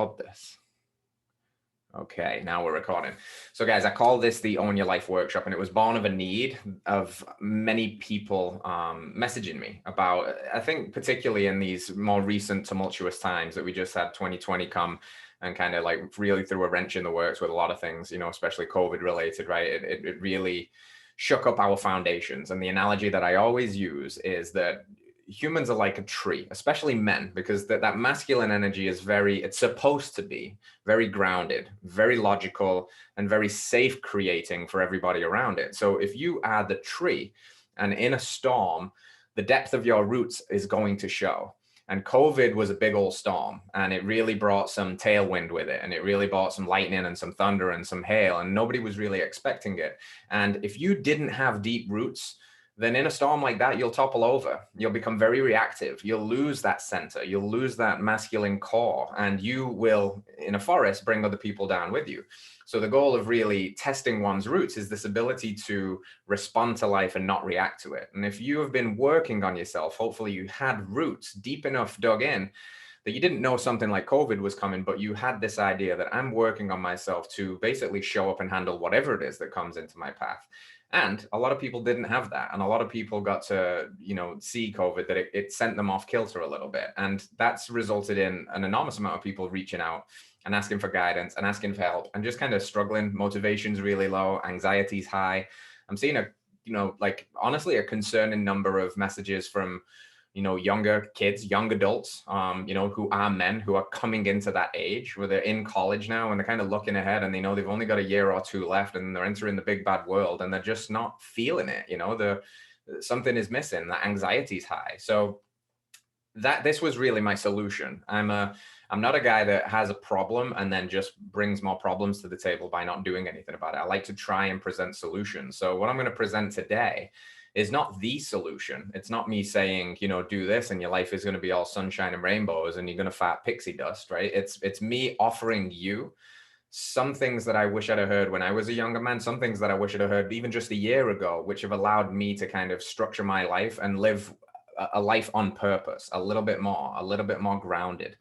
record this. Okay, now we're recording. So guys, I call this the Own Your Life workshop, and it was born of a need of many people messaging me about, I think particularly in these more recent tumultuous times that we just had 2020 come and kind of like really threw a wrench in the works with a lot of things, especially COVID related, right? It really shook up our foundations. And the analogy that I always use is that humans are like a tree, especially men, because that masculine energy is it's supposed to be very grounded, very logical, and very safe creating for everybody around it. So if you are the tree and in a storm, the depth of your roots is going to show. And COVID was a big old storm, and it really brought some tailwind with it. And it really brought some lightning and some thunder and some hail, and nobody was really expecting it. And if you didn't have deep roots, then in a storm like that, you'll topple over. You'll become very reactive. You'll lose that center. You'll lose that masculine core, and you will, in a forest, bring other people down with you. So the goal of really testing one's roots is this ability to respond to life and not react to it. And if you have been working on yourself, hopefully you had roots deep enough dug in that you didn't know something like COVID was coming, but you had this idea that I'm working on myself to basically show up and handle whatever it is that comes into my path. And a lot of people didn't have that. And a lot of people got to, see COVID, that it sent them off kilter a little bit. And that's resulted in an enormous amount of people reaching out and asking for guidance and asking for help and just kind of struggling. Motivation's really low, anxiety's high. I'm seeing honestly, a concerning number of messages from younger kids, young adults, who are men, who are coming into that age where they're in college now and they're kind of looking ahead and they know they've only got a year or two left and they're entering the big bad world and they're just not feeling it. Something is missing, that anxiety is high. So this was really my solution. I'm not a guy that has a problem and then just brings more problems to the table by not doing anything about it. I like to try and present solutions. So what I'm going to present today is not the solution. It's not me saying, do this and your life is going to be all sunshine and rainbows and you're going to fart pixie dust, right? It's me offering you some things that I wish I'd have heard when I was a younger man, some things that I wish I'd have heard even just a year ago, which have allowed me to kind of structure my life and live a life on purpose, a little bit more grounded.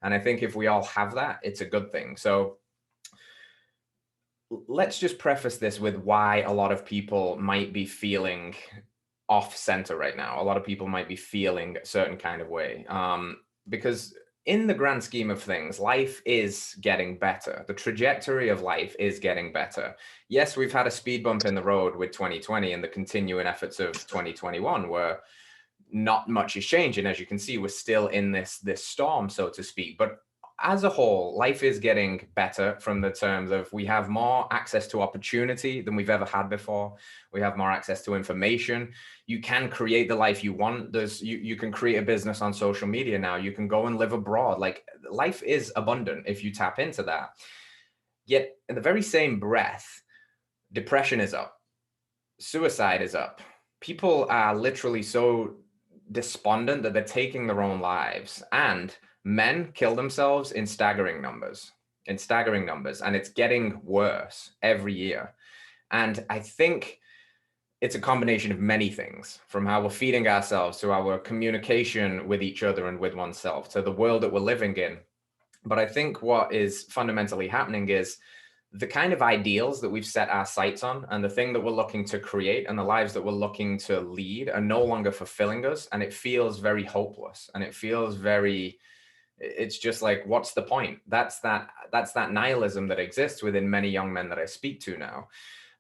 And I think if we all have that, it's a good thing. So let's just preface this with why a lot of people might be feeling off center right now. A lot of people might be feeling a certain kind of way, because in the grand scheme of things, life is getting better. The trajectory of life is getting better. Yes, we've had a speed bump in the road with 2020 and the continuing efforts of 2021 where not much is changing. As you can see, we're still in this storm, so to speak. But as a whole, life is getting better from the terms of we have more access to opportunity than we've ever had before. We have more access to information. You can create the life you want. You can create a business on social media now. You can go and live abroad. Like, life is abundant if you tap into that. Yet in the very same breath, depression is up. Suicide is up. People are literally so despondent that they're taking their own lives, and men kill themselves in staggering numbers, and it's getting worse every year. And I think it's a combination of many things, from how we're feeding ourselves to our communication with each other and with oneself to the world that we're living in. But I think what is fundamentally happening is the kind of ideals that we've set our sights on and the thing that we're looking to create and the lives that we're looking to lead are no longer fulfilling us. And it feels very hopeless, and it feels it's just like, what's the point? That's that nihilism that exists within many young men that I speak to now.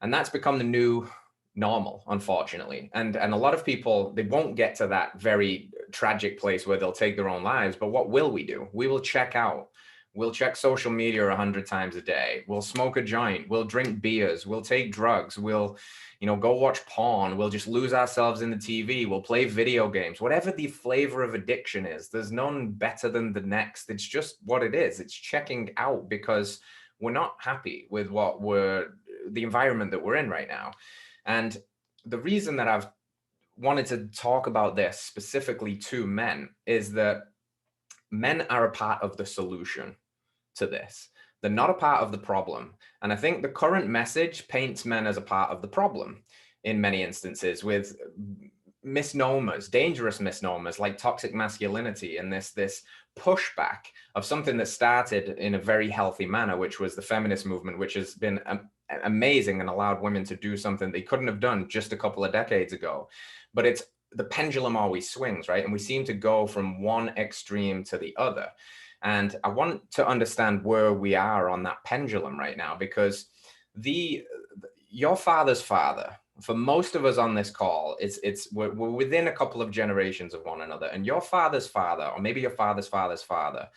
And that's become the new normal, unfortunately. And a lot of people, they won't get to that very tragic place where they'll take their own lives. But what will we do? We will check out. We'll check social media 100 times a day. We'll smoke a joint. We'll drink beers. We'll take drugs. We'll, go watch porn. We'll just lose ourselves in the TV. We'll play video games. Whatever the flavor of addiction is, there's none better than the next. It's just what it is. It's checking out because we're not happy with the environment that we're in right now. And the reason that I've wanted to talk about this specifically to men is that men are a part of the solution to this. They're not a part of the problem. And I think the current message paints men as a part of the problem in many instances, with misnomers, dangerous misnomers like toxic masculinity, and this pushback of something that started in a very healthy manner, which was the feminist movement, which has been amazing and allowed women to do something they couldn't have done just a couple of decades ago. But it's the pendulum always swings, right? And we seem to go from one extreme to the other. And I want to understand where we are on that pendulum right now, because your father's father, for most of us on this call, we're within a couple of generations of one another. And your father's father, or maybe your father's father's father,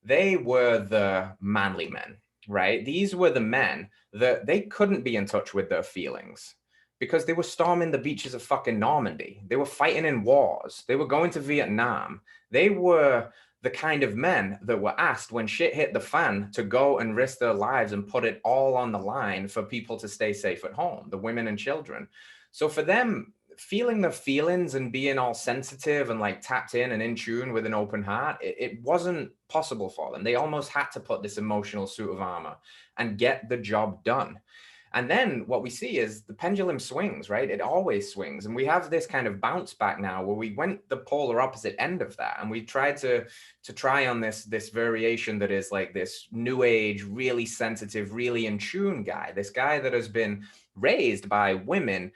they were the manly men, right? These were the men that they couldn't be in touch with their feelings because they were storming the beaches of fucking Normandy. They were fighting in wars. They were going to Vietnam. They were the kind of men that were asked when shit hit the fan to go and risk their lives and put it all on the line for people to stay safe at home, the women and children. So for them, feeling the feelings and being all sensitive and like tapped in and in tune with an open heart, it wasn't possible for them. They almost had to put this emotional suit of armor and get the job done. And then what we see is the pendulum swings, right? It always swings. And we have this kind of bounce back now where we went the polar opposite end of that. And we tried to try on this variation that is like this new age, really sensitive, really in tune guy, this guy that has been raised by women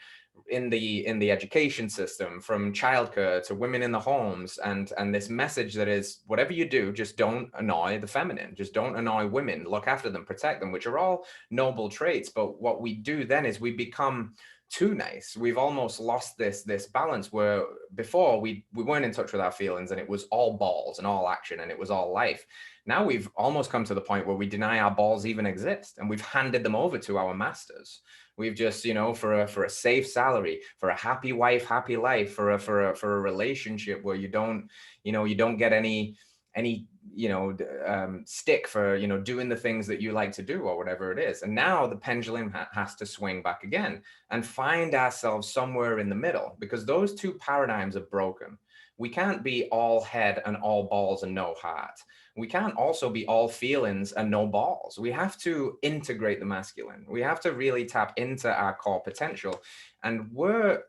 in the education system, from childcare to women in the homes, and this message that is, whatever you do, just don't annoy the feminine, just don't annoy women, look after them, protect them, which are all noble traits. But what we do then is we become too nice. We've almost lost this balance where before we weren't in touch with our feelings and it was all balls and all action and it was all life. Now we've almost come to the point where we deny our balls even exist, and we've handed them over to our masters. We've just, for a safe salary, for a happy wife, happy life, for a relationship where you don't get any stick for, doing the things that you like to do or whatever it is. And now the pendulum has to swing back again and find ourselves somewhere in the middle, because those two paradigms are broken. We can't be all head and all balls and no heart. We can't also be all feelings and no balls. We have to integrate the masculine. We have to really tap into our core potential. And where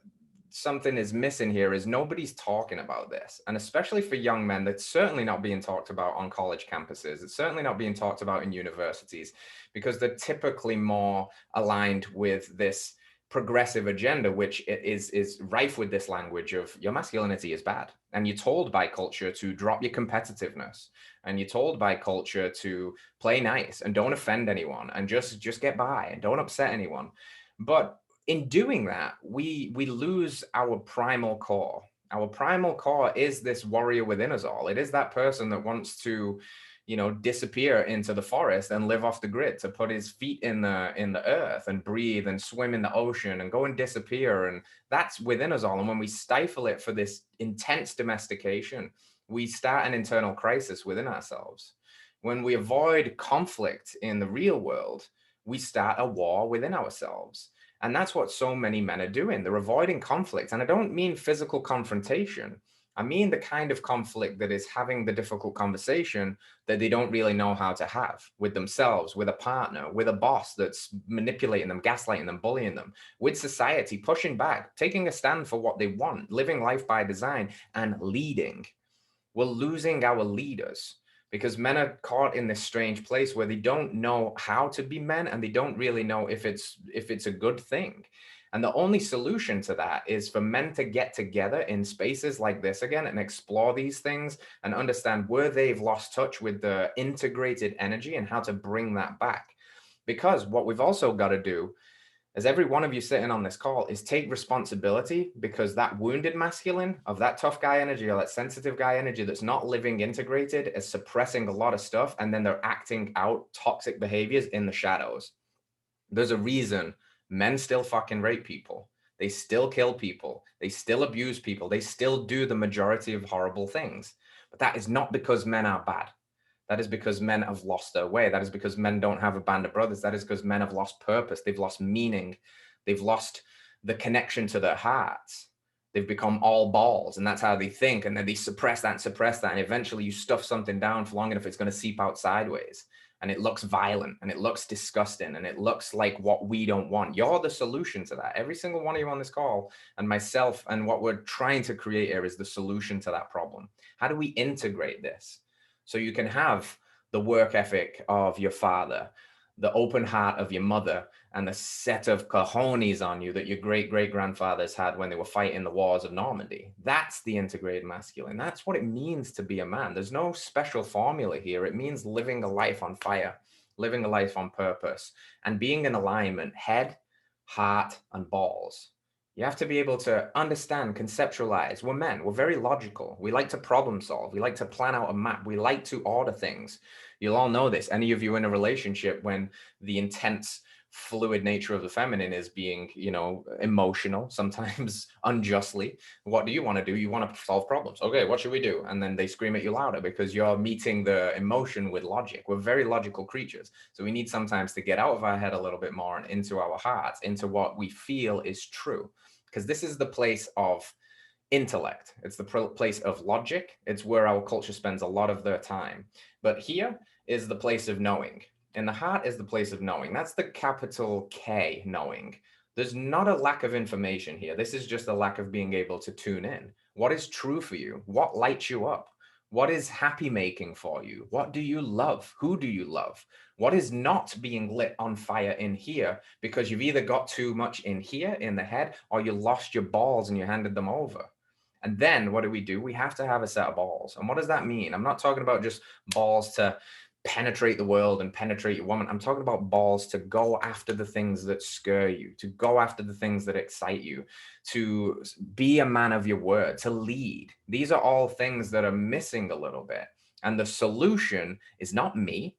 something is missing here is nobody's talking about this. And especially for young men, that's certainly not being talked about on college campuses. It's certainly not being talked about in universities, because they're typically more aligned with this progressive agenda, which is rife with this language of your masculinity is bad. And you're told by culture to drop your competitiveness. And you're told by culture to play nice and don't offend anyone and just get by and don't upset anyone. But in doing that, we lose our primal core. Our primal core is this warrior within us all. It is that person that wants to, disappear into the forest and live off the grid, to put his feet in the earth and breathe and swim in the ocean and go and disappear. And that's within us all. And when we stifle it for this intense domestication, we start an internal crisis within ourselves. When we avoid conflict in the real world, we start a war within ourselves. And that's what so many men are doing. They're avoiding conflict. And I don't mean physical confrontation. I mean the kind of conflict that is having the difficult conversation that they don't really know how to have with themselves, with a partner, with a boss that's manipulating them, gaslighting them, bullying them, with society, pushing back, taking a stand for what they want, living life by design, and leading. We're losing our leaders because men are caught in this strange place where they don't know how to be men, and they don't really know if it's a good thing. And the only solution to that is for men to get together in spaces like this again and explore these things and understand where they've lost touch with the integrated energy and how to bring that back. Because what we've also got to do, as every one of you sitting on this call, is take responsibility, because that wounded masculine of that tough guy energy or that sensitive guy energy that's not living integrated is suppressing a lot of stuff, and then they're acting out toxic behaviors in the shadows. There's a reason men still fucking rape people. They still kill people. They still abuse people. They still do the majority of horrible things. But that is not because men are bad. That is because men have lost their way. That is because men don't have a band of brothers. That is because men have lost purpose. They've lost meaning. They've lost the connection to their hearts. They've become all balls, and that's how they think. And then they suppress that. And eventually you stuff something down for long enough, it's going to seep out sideways. and it looks violent and it looks disgusting and it looks like what we don't want. You're the solution to that. Every single one of you on this call and myself, and what we're trying to create here is the solution to that problem. How do we integrate this so you can have the work ethic of your father, the open heart of your mother, and the set of cojones on you that your great-great-grandfathers had when they were fighting the wars of Normandy? That's the integrated masculine. That's what it means to be a man. There's no special formula here. It means living a life on fire, living a life on purpose, and being in alignment, head, heart, and balls. You have to be able to understand, conceptualize. We're men. We're very logical. We like to problem solve. We like to plan out a map. We like to order things. You'll all know this. Any of you in a relationship, when the intense, fluid nature of the feminine is being, emotional, sometimes unjustly, what do you want to do? You want to solve problems. Okay, what should we do? And then they scream at you louder because you're meeting the emotion with logic. We're very logical creatures. So we need sometimes to get out of our head a little bit more and into our hearts, into what we feel is true. Because this is the place of intellect. It's the place of logic. It's where our culture spends a lot of their time. But here is the place of knowing. And the heart is the place of knowing. That's the capital K, knowing. There's not a lack of information here. This is just a lack of being able to tune in. What is true for you? What lights you up? What is happy making for you? What do you love? Who do you love? What is not being lit on fire in here because you've either got too much in here in the head, or you lost your balls and you handed them over? And then what do? We have to have a set of balls. And what does that mean? I'm not talking about just balls to penetrate the world and penetrate your woman. I'm talking about balls to go after the things that scare you, to go after the things that excite you, to be a man of your word, to lead. These are all things that are missing a little bit. And the solution is not me.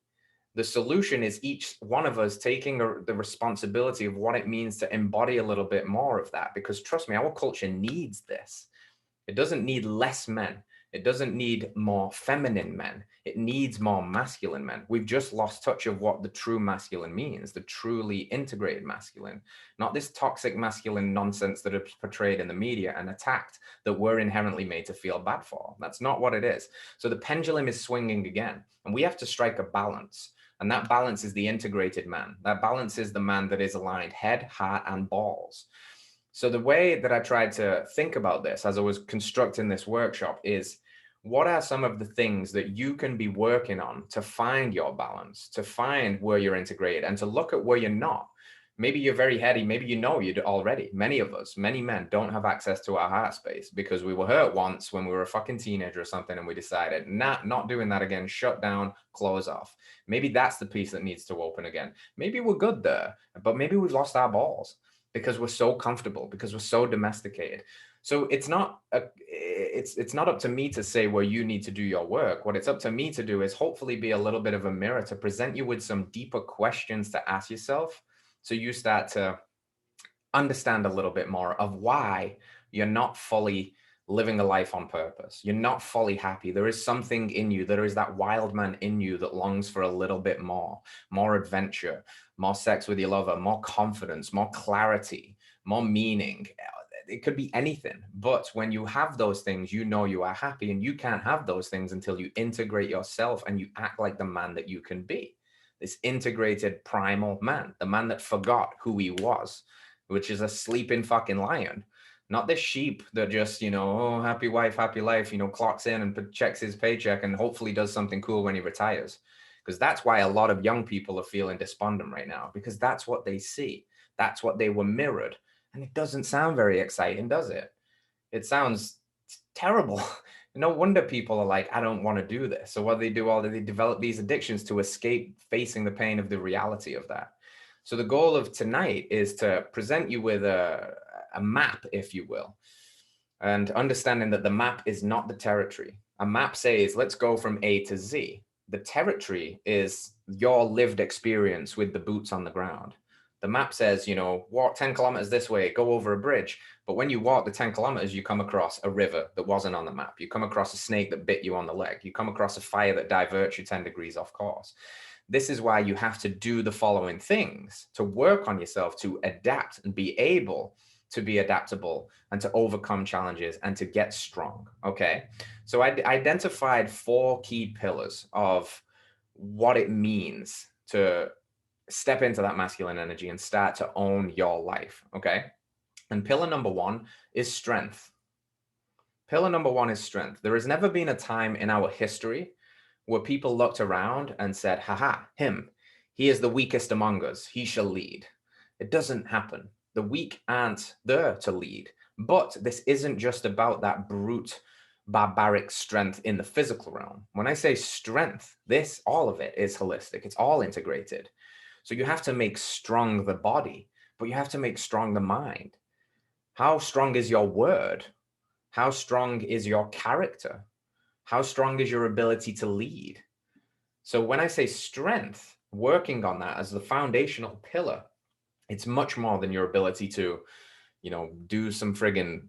The solution is each one of us taking the responsibility of what it means to embody a little bit more of that. Because trust me, our culture needs this. It doesn't need less men. It doesn't need more feminine men. It needs more masculine men. We've just lost touch of what the true masculine means, the truly integrated masculine, not this toxic masculine nonsense that is portrayed in the media and attacked that we're inherently made to feel bad for. That's not what it is. So the pendulum is swinging again, and we have to strike a balance. And that balance is the integrated man. That balance is the man that is aligned head, heart, and balls. So the way that I tried to think about this as I was constructing this workshop is, what are some of the things that you can be working on to find your balance, to find where you're integrated, and to look at where you're not? Maybe you're very heady. Maybe you know you already. Many of us, many men don't have access to our heart space because we were hurt once when we were a fucking teenager or something, and we decided, not doing that again, shut down, close off. Maybe that's the piece that needs to open again. Maybe we're good there, but maybe we've lost our balls because we're so comfortable, because we're so domesticated. So it's not up to me to say where you need to do your work. What it's up to me to do is hopefully be a little bit of a mirror to present you with some deeper questions to ask yourself, so you start to understand a little bit more of why you're not fully living a life on purpose. You're not fully happy. There is something in you. There is that wild man in you that longs for a little bit more adventure, more sex with your lover, more confidence, more clarity, more meaning. It could be anything. But when you have those things, you know you are happy, and you can't have those things until you integrate yourself and you act like the man that you can be. This integrated primal man, the man that forgot who he was, which is a sleeping fucking lion. Not this sheep that just, oh, happy wife, happy life, clocks in and checks his paycheck and hopefully does something cool when he retires. Because that's why a lot of young people are feeling despondent right now, because that's what they see. That's what they were mirrored. And it doesn't sound very exciting, does it? It sounds terrible. No wonder people are like, I don't want to do this. So what they do, they develop these addictions to escape facing the pain of the reality of that. So the goal of tonight is to present you with a map, if you will, and understanding that the map is not the territory. A map says, let's go from A to Z. The territory is your lived experience with the boots on the ground. The map says, walk 10 kilometers this way, go over a bridge. But when you walk the 10 kilometers, you come across a river that wasn't on the map. You come across a snake that bit you on the leg. You come across a fire that diverts you 10 degrees off course. This is why you have to do the following things to work on yourself, to adapt and be able to be adaptable and to overcome challenges and to get strong. Okay. So I identified 4 key pillars of what it means to step into that masculine energy and start to own your life. Okay. And pillar number one is strength. Pillar number one is strength. There has never been a time in our history where people looked around and said, haha, him, he is the weakest among us. He shall lead. It doesn't happen. The weak aren't there to lead. But this isn't just about that brute, barbaric strength in the physical realm. When I say strength, all of it is holistic. It's all integrated. So you have to make strong the body, but you have to make strong the mind. How strong is your word? How strong is your character? How strong is your ability to lead? So when I say strength, working on that as the foundational pillar, it's much more than your ability to, do some friggin'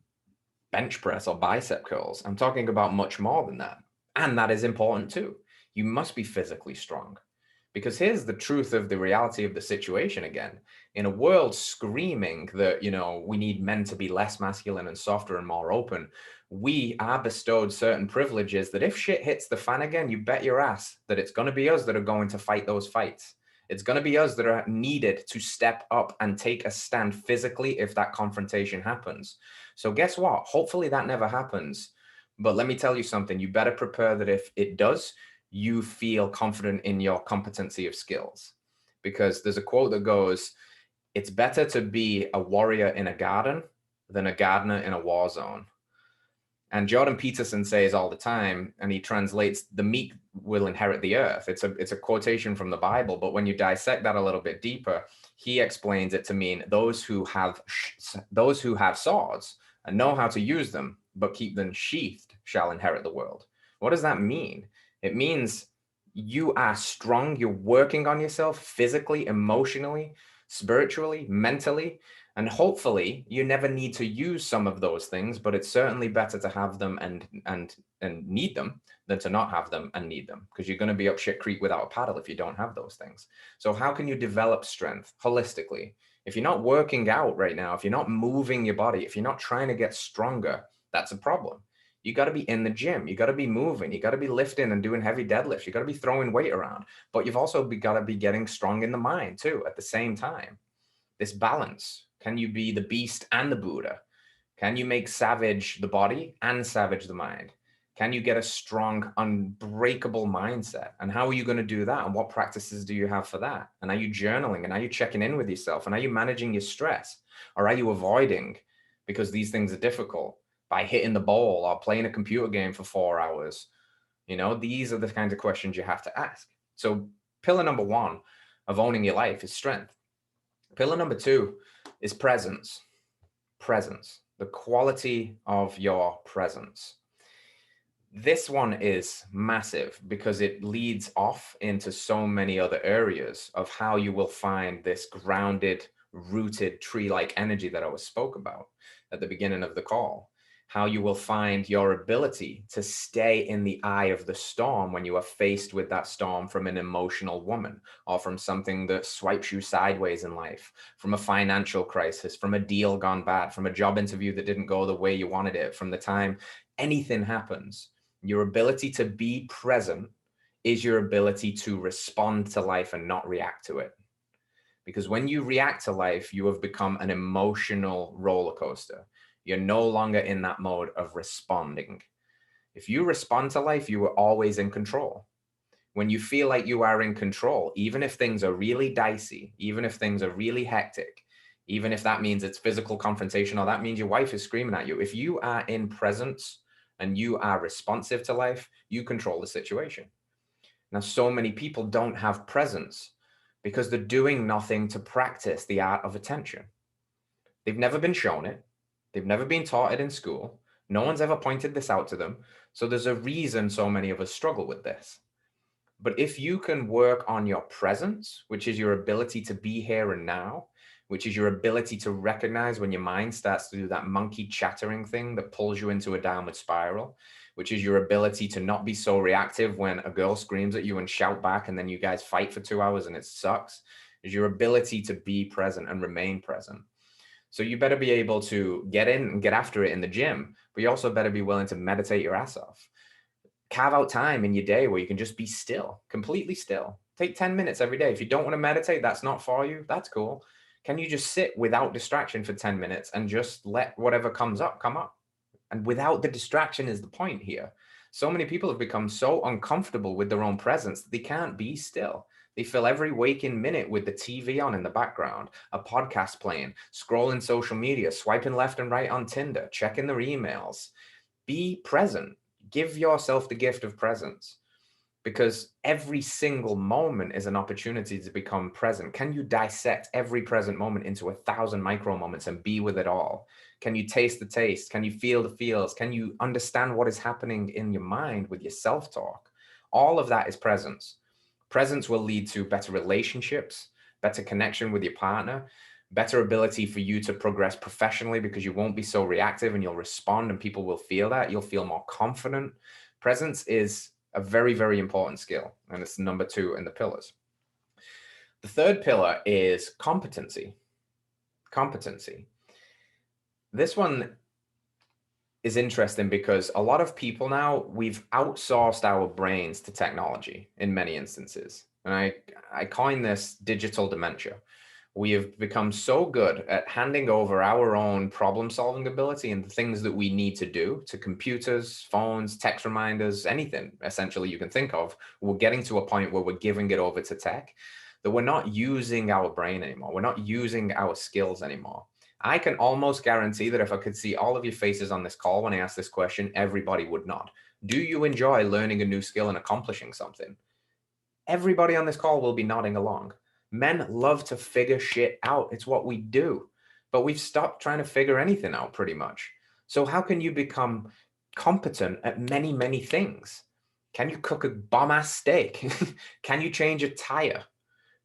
bench press or bicep curls. I'm talking about much more than that. And that is important too. You must be physically strong. Because here's the truth of the reality of the situation again. In a world screaming that, we need men to be less masculine and softer and more open, we are bestowed certain privileges that if shit hits the fan again, you bet your ass that it's going to be us that are going to fight those fights. It's going to be us that are needed to step up and take a stand physically if that confrontation happens. So guess what? Hopefully that never happens. But let me tell you something. You better prepare that if it does, you feel confident in your competency of skills. Because there's a quote that goes, it's better to be a warrior in a garden than a gardener in a war zone. And Jordan Peterson says all the time, and he translates, the meek will inherit the earth. It's a quotation from the Bible, but when you dissect that a little bit deeper, he explains it to mean those who have swords and know how to use them, but keep them sheathed, shall inherit the world. What does that mean? It means you are strong, you're working on yourself physically, emotionally, spiritually, mentally, and hopefully you never need to use some of those things, but it's certainly better to have them and need them than to not have them and need them, because you're going to be up shit creek without a paddle if you don't have those things. So how can you develop strength holistically? If you're not working out right now, if you're not moving your body, if you're not trying to get stronger, that's a problem. You got to be in the gym. You got to be moving. You got to be lifting and doing heavy deadlifts. You got to be throwing weight around, but you've also got to be getting strong in the mind too at the same time. This balance. Can you be the beast and the Buddha? Can you make savage the body and savage the mind? Can you get a strong, unbreakable mindset? And how are you going to do that? And what practices do you have for that? And are you journaling? And are you checking in with yourself? And are you managing your stress? Or are you avoiding, because these things are difficult, by hitting the ball or playing a computer game for 4 hours? These are the kinds of questions you have to ask. So pillar number one of owning your life is strength. Pillar number two is presence. Presence, the quality of your presence. This one is massive because it leads off into so many other areas of how you will find this grounded, rooted, tree-like energy that I spoke about at the beginning of the call. How you will find your ability to stay in the eye of the storm when you are faced with that storm from an emotional woman, or from something that swipes you sideways in life, from a financial crisis, from a deal gone bad, from a job interview that didn't go the way you wanted it, from the time anything happens. Your ability to be present is your ability to respond to life and not react to it. Because when you react to life, you have become an emotional roller coaster. You're no longer in that mode of responding. If you respond to life, you are always in control. When you feel like you are in control, even if things are really dicey, even if things are really hectic, even if that means it's physical confrontation or that means your wife is screaming at you, if you are in presence and you are responsive to life, you control the situation. Now, so many people don't have presence because they're doing nothing to practice the art of attention. They've never been shown it. They've never been taught it in school. No one's ever pointed this out to them. So there's a reason so many of us struggle with this. But if you can work on your presence, which is your ability to be here and now, which is your ability to recognize when your mind starts to do that monkey chattering thing that pulls you into a downward spiral, which is your ability to not be so reactive when a girl screams at you and shout back and then you guys fight for 2 hours and it sucks, is your ability to be present and remain present. So you better be able to get in and get after it in the gym, but you also better be willing to meditate your ass off. Carve out time in your day where you can just be still, completely still. Take 10 minutes every day. If you don't want to meditate, that's not for you. That's cool. Can you just sit without distraction for 10 minutes and just let whatever comes up come up? And without the distraction is the point here. So many people have become so uncomfortable with their own presence that they can't be still. They fill every waking minute with the TV on in the background, a podcast playing, scrolling social media, swiping left and right on Tinder, checking their emails. Be present. Give yourself the gift of presence, because every single moment is an opportunity to become present. Can you dissect every present moment into 1,000 micro moments and be with it all? Can you taste the taste? Can you feel the feels? Can you understand what is happening in your mind with your self-talk? All of that is presence. Presence will lead to better relationships, better connection with your partner, better ability for you to progress professionally, because you won't be so reactive and you'll respond and people will feel that. You'll feel more confident. Presence is a very, very important skill, and it's number 2 in the pillars. The third pillar is competency. Competency. This one is interesting because a lot of people now, we've outsourced our brains to technology in many instances. And I coin this digital dementia. We have become so good at handing over our own problem solving ability and the things that we need to do to computers, phones, text reminders, anything essentially you can think of. We're getting to a point where we're giving it over to tech, that we're not using our brain anymore. We're not using our skills anymore. I can almost guarantee that if I could see all of your faces on this call when I ask this question, everybody would nod. Do you enjoy learning a new skill and accomplishing something? Everybody on this call will be nodding along. Men love to figure shit out. It's what we do. But we've stopped trying to figure anything out pretty much. So how can you become competent at many, many things? Can you cook a bomb-ass steak? Can you change a tire?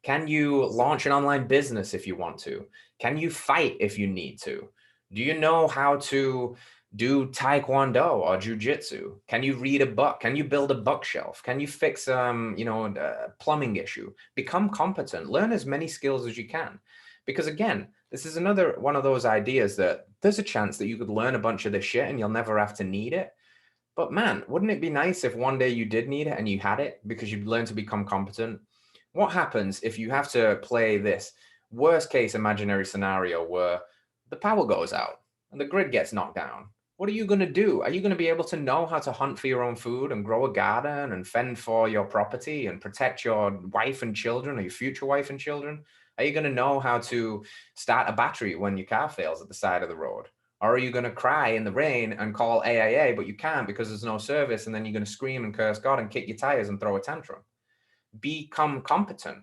Can you launch an online business if you want to? Can you fight if you need to? Do you know how to do taekwondo or jujitsu? Can you read a book? Can you build a bookshelf? Can you fix a plumbing issue? Become competent. Learn as many skills as you can. Because again, this is another one of those ideas that there's a chance that you could learn a bunch of this shit and you'll never have to need it. But man, wouldn't it be nice if one day you did need it and you had it because you'd learned to become competent? What happens if you have to play this worst case imaginary scenario where the power goes out and the grid gets knocked down? What are you going to do? Are you going to be able to know how to hunt for your own food and grow a garden and fend for your property and protect your wife and children or your future wife and children? Are you going to know how to start a battery when your car fails at the side of the road? Or are you going to cry in the rain and call AIA, but you can't because there's no service, and then you're going to scream and curse God and kick your tires and throw a tantrum? Become competent.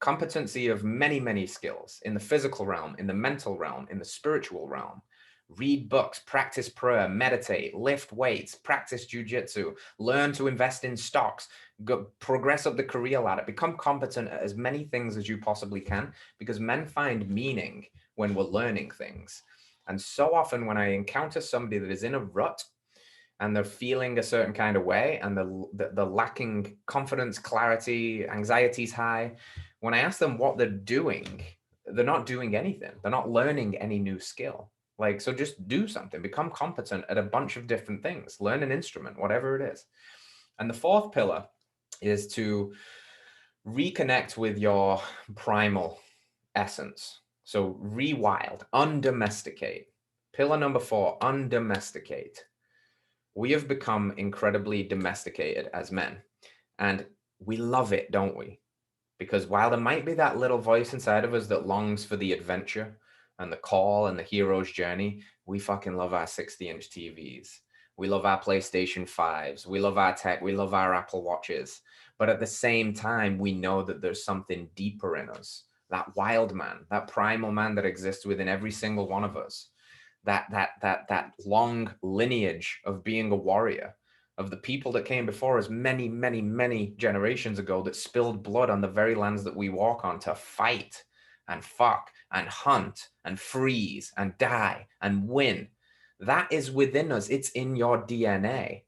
Competency of many, many skills in the physical realm, in the mental realm, in the spiritual realm. Read books, practice prayer, meditate, lift weights, practice jujitsu, learn to invest in stocks, progress up the career ladder, become competent at as many things as you possibly can, because men find meaning when we're learning things. And so often when I encounter somebody that is in a rut and they're feeling a certain kind of way and they're lacking confidence, clarity, anxiety's high, when I ask them what they're doing, they're not doing anything. They're not learning any new skill. Like, so just do something, become competent at a bunch of different things, learn an instrument, whatever it is. And the fourth pillar is to reconnect with your primal essence. So rewild, undomesticate. Pillar number 4, undomesticate. We have become incredibly domesticated as men, and we love it, don't we? Because while there might be that little voice inside of us that longs for the adventure and the call and the hero's journey, we fucking love our 60-inch TVs. We love our PlayStation 5s. We love our tech. We love our Apple Watches. But at the same time, we know that there's something deeper in us. That wild man, that primal man that exists within every single one of us. That long lineage of being a warrior, of the people that came before us many, many, many generations ago that spilled blood on the very lands that we walk on to fight and fuck and hunt and freeze and die and win. That is within us. It's in your DNA.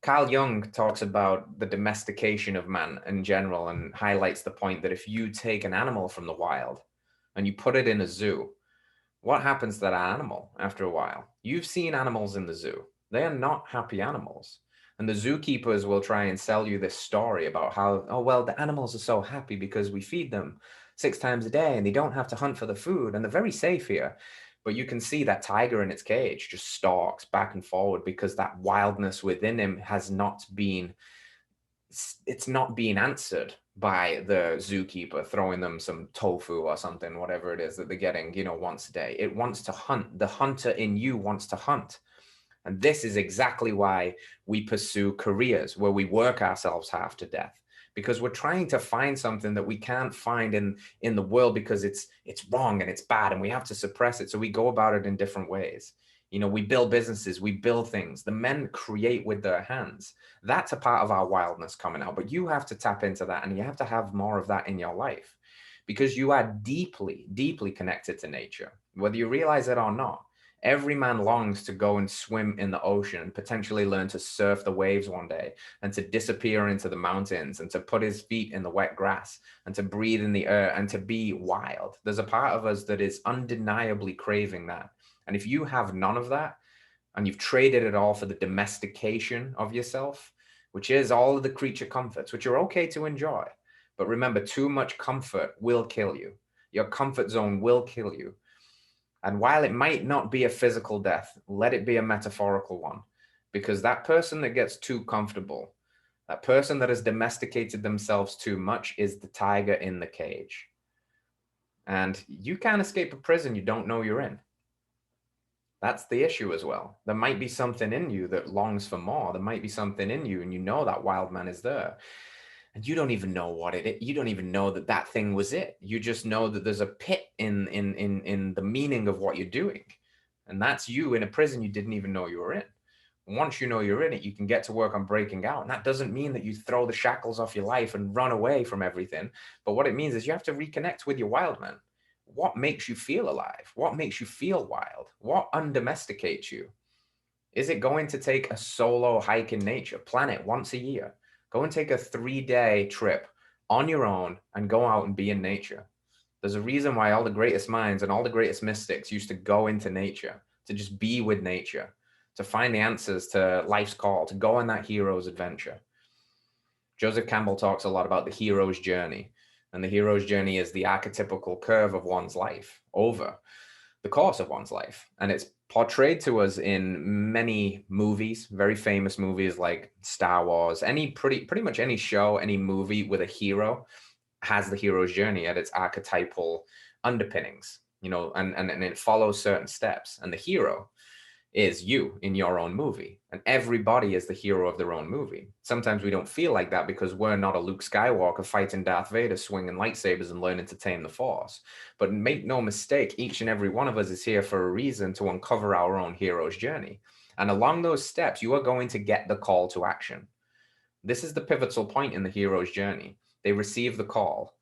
Carl Jung talks about the domestication of man in general and highlights the point that if you take an animal from the wild and you put it in a zoo, what happens to that animal after a while? You've seen animals in the zoo. They are not happy animals. And the zookeepers will try and sell you this story about how, oh, well, the animals are so happy because we feed them 6 times a day and they don't have to hunt for the food and they're very safe here. But you can see that tiger in its cage just stalks back and forward because that wildness within him has not been, it's not being answered by the zookeeper throwing them some tofu or something, whatever it is that they're getting, once a day. It wants to hunt. The hunter in you wants to hunt. And this is exactly why we pursue careers where we work ourselves half to death, because we're trying to find something that we can't find in the world because it's wrong and it's bad and we have to suppress it. So we go about it in different ways. We build businesses, we build things. The men create with their hands. That's a part of our wildness coming out, but you have to tap into that and you have to have more of that in your life because you are deeply, deeply connected to nature, whether you realize it or not. Every man longs to go and swim in the ocean and potentially learn to surf the waves one day and to disappear into the mountains and to put his feet in the wet grass and to breathe in the air and to be wild. There's a part of us that is undeniably craving that. And if you have none of that and you've traded it all for the domestication of yourself, which is all of the creature comforts, which are okay to enjoy. But remember, too much comfort will kill you. Your comfort zone will kill you. And while it might not be a physical death, let it be a metaphorical one, because that person that gets too comfortable, that person that has domesticated themselves too much is the tiger in the cage. And you can't escape a prison you don't know you're in. That's the issue as well. There might be something in you that longs for more. There might be something in you and you know that wild man is there. And you don't even know what it is. You don't even know that that thing was it. You just know that there's a pit in the meaning of what you're doing. And that's you in a prison you didn't even know you were in. Once you know you're in it, you can get to work on breaking out. And that doesn't mean that you throw the shackles off your life and run away from everything. But what it means is you have to reconnect with your wild man. What makes you feel alive? What makes you feel wild? What undomesticates you? Is it going to take a solo hike in nature? Plan it once a year. Go and take a 3-day trip on your own and go out and be in nature. There's a reason why all the greatest minds and all the greatest mystics used to go into nature, to just be with nature, to find the answers to life's call, to go on that hero's adventure. Joseph Campbell talks a lot about the hero's journey. And the hero's journey is the archetypical curve of one's life over the course of one's life. And it's portrayed to us in many movies, very famous movies like Star Wars, pretty much any show, any movie with a hero has the hero's journey at its archetypal underpinnings, and it follows certain steps. And the hero is you in your own movie. And everybody is the hero of their own movie. Sometimes we don't feel like that because we're not a Luke Skywalker fighting Darth Vader, swinging lightsabers and learning to tame the Force. But make no mistake, each and every one of us is here for a reason to uncover our own hero's journey. And along those steps, you are going to get the call to action. This is the pivotal point in the hero's journey. They receive the call.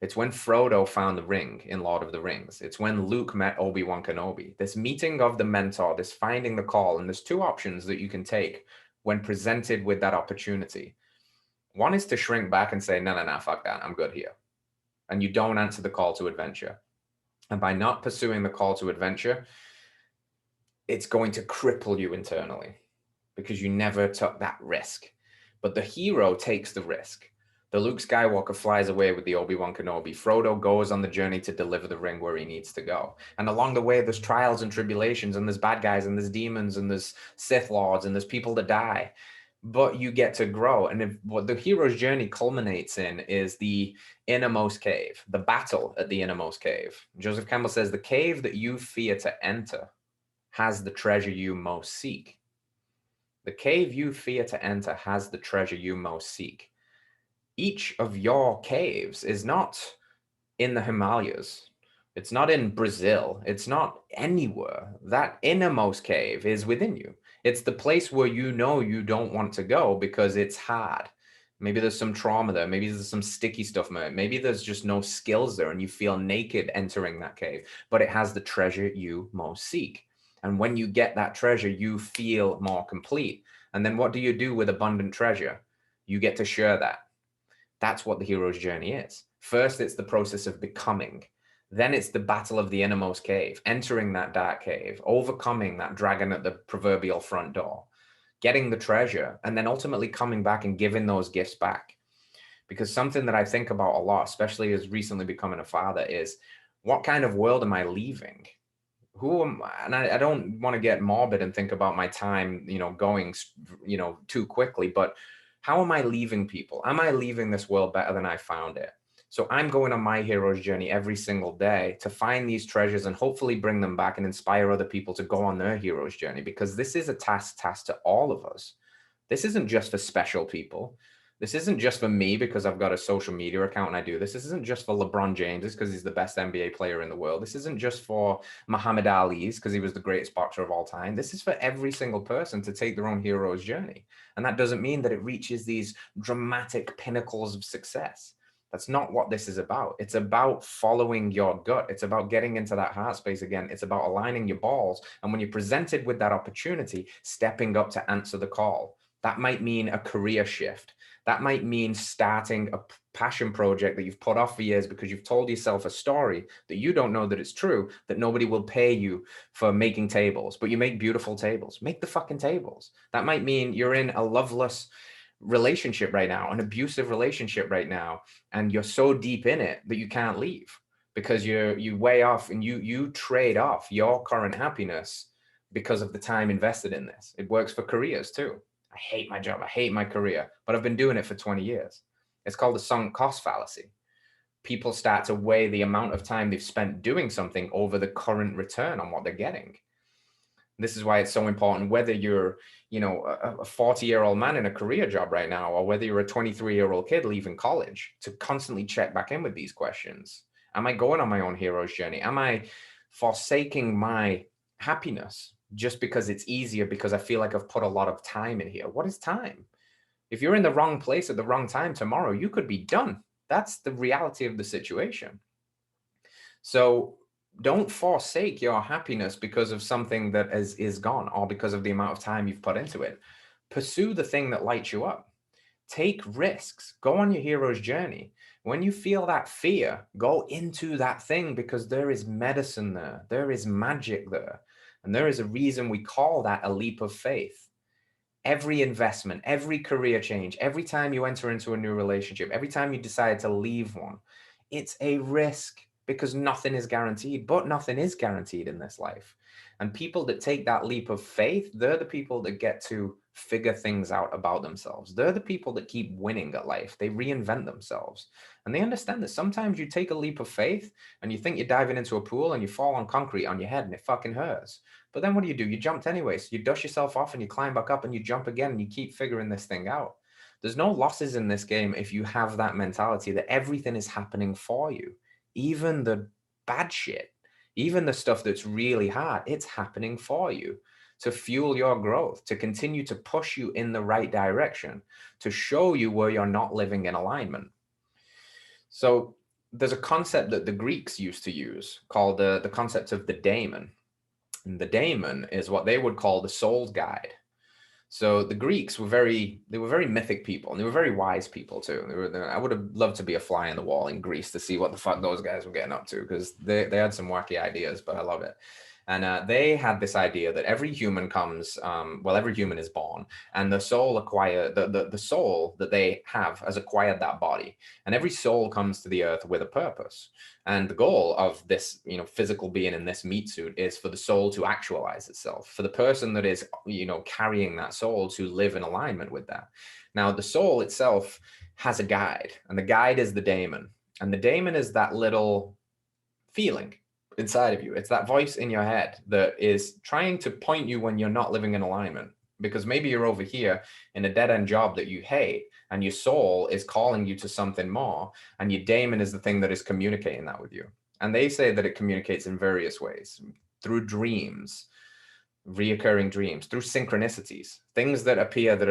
It's when Frodo found the ring in Lord of the Rings. It's when Luke met Obi-Wan Kenobi. This meeting of the mentor, this finding the call, and there's two options that you can take when presented with that opportunity. One is to shrink back and say, no, fuck that, I'm good here. And you don't answer the call to adventure. And by not pursuing the call to adventure, it's going to cripple you internally because you never took that risk. But the hero takes the risk. The Luke Skywalker flies away with the Obi-Wan Kenobi. Frodo goes on the journey to deliver the ring where he needs to go. And along the way, there's trials and tribulations, and there's bad guys, and there's demons, and there's Sith Lords, and there's people that die. But you get to grow. And what the hero's journey culminates in is the innermost cave, the battle at the innermost cave. Joseph Campbell says, the cave that you fear to enter has the treasure you most seek. The cave you fear to enter has the treasure you most seek. Each of your caves is not in the Himalayas. It's not in Brazil. It's not anywhere. That innermost cave is within you. It's the place where you know you don't want to go because it's hard. Maybe there's some trauma there. Maybe there's some sticky stuff there. Maybe there's just no skills there and you feel naked entering that cave, but it has the treasure you most seek. And when you get that treasure, you feel more complete. And then what do you do with abundant treasure? You get to share that. That's what the hero's journey is. First, it's the process of becoming. Then it's the battle of the innermost cave, entering that dark cave, overcoming that dragon at the proverbial front door, getting the treasure, and then ultimately coming back and giving those gifts back. Because something that I think about a lot, especially as recently becoming a father, is what kind of world am I leaving? Who am I? And I don't want to get morbid and think about my time, going, too quickly, but how am I leaving people? Am I leaving this world better than I found it? So I'm going on my hero's journey every single day to find these treasures and hopefully bring them back and inspire other people to go on their hero's journey, because this is a task to all of us. This isn't just for special people. This isn't just for me because I've got a social media account and I do this. This isn't just for LeBron James because he's the best NBA player in the world. This isn't just for Muhammad Ali's because he was the greatest boxer of all time. This is for every single person to take their own hero's journey. And that doesn't mean that it reaches these dramatic pinnacles of success. That's not what this is about. It's about following your gut. It's about getting into that heart space again. It's about aligning your balls. And when you're presented with that opportunity, stepping up to answer the call. That might mean a career shift. That might mean starting a passion project that you've put off for years because you've told yourself a story that you don't know that it's true, that nobody will pay you for making tables, but you make beautiful tables. Make the fucking tables. That might mean you're in a loveless relationship right now, an abusive relationship right now, and you're so deep in it that you can't leave because you weigh off and you trade off your current happiness because of the time invested in this. It works for careers too. I hate my job. I hate my career, but I've been doing it for 20 years. It's called the sunk cost fallacy. People start to weigh the amount of time they've spent doing something over the current return on what they're getting. This is why it's so important, whether you're, a 40-year-old man in a career job right now, or whether you're a 23-year-old kid leaving college, to constantly check back in with these questions. Am I going on my own hero's journey? Am I forsaking my happiness just because it's easier, because I feel like I've put a lot of time in here? What is time? If you're in the wrong place at the wrong time tomorrow, you could be done. That's the reality of the situation. So don't forsake your happiness because of something that is gone, or because of the amount of time you've put into it. Pursue the thing that lights you up. Take risks. Go on your hero's journey. When you feel that fear, go into that thing, because there is medicine there. There is magic there. And there is a reason we call that a leap of faith. Every investment, every career change, every time you enter into a new relationship, every time you decide to leave one, it's a risk, because nothing is guaranteed, but nothing is guaranteed in this life. And people that take that leap of faith, they're the people that get to figure things out about themselves. They're the people that keep winning at life. They reinvent themselves. And they understand that sometimes you take a leap of faith and you think you're diving into a pool and you fall on concrete on your head and it fucking hurts. But then what do? You jumped anyway. So you dust yourself off and you climb back up and you jump again and you keep figuring this thing out. There's no losses in this game if you have that mentality that everything is happening for you. Even the bad shit, even the stuff that's really hard, it's happening for you to fuel your growth, to continue to push you in the right direction, to show you where you're not living in alignment. So there's a concept that the Greeks used to use called the concept of the daemon. And the daemon is what they would call the soul's guide. So the Greeks were very mythic people, and they were very wise people too. I would have loved to be a fly on the wall in Greece to see what the fuck those guys were getting up to, because they had some wacky ideas, but I love it. And they had this idea that every human comes, every human is born, and the soul the soul that they have has acquired that body, and every soul comes to the earth with a purpose. And the goal of this, physical being in this meat suit is for the soul to actualize itself, for the person that is, carrying that soul to live in alignment with that. Now, the soul itself has a guide, and the guide is the daemon. And the daemon is that little feeling inside of you. It's that voice in your head that is trying to point you when you're not living in alignment, because maybe you're over here in a dead-end job that you hate, and your soul is calling you to something more, and your daemon is the thing that is communicating that with you. And they say that it communicates in various ways: through dreams, reoccurring dreams, through synchronicities, things that appear that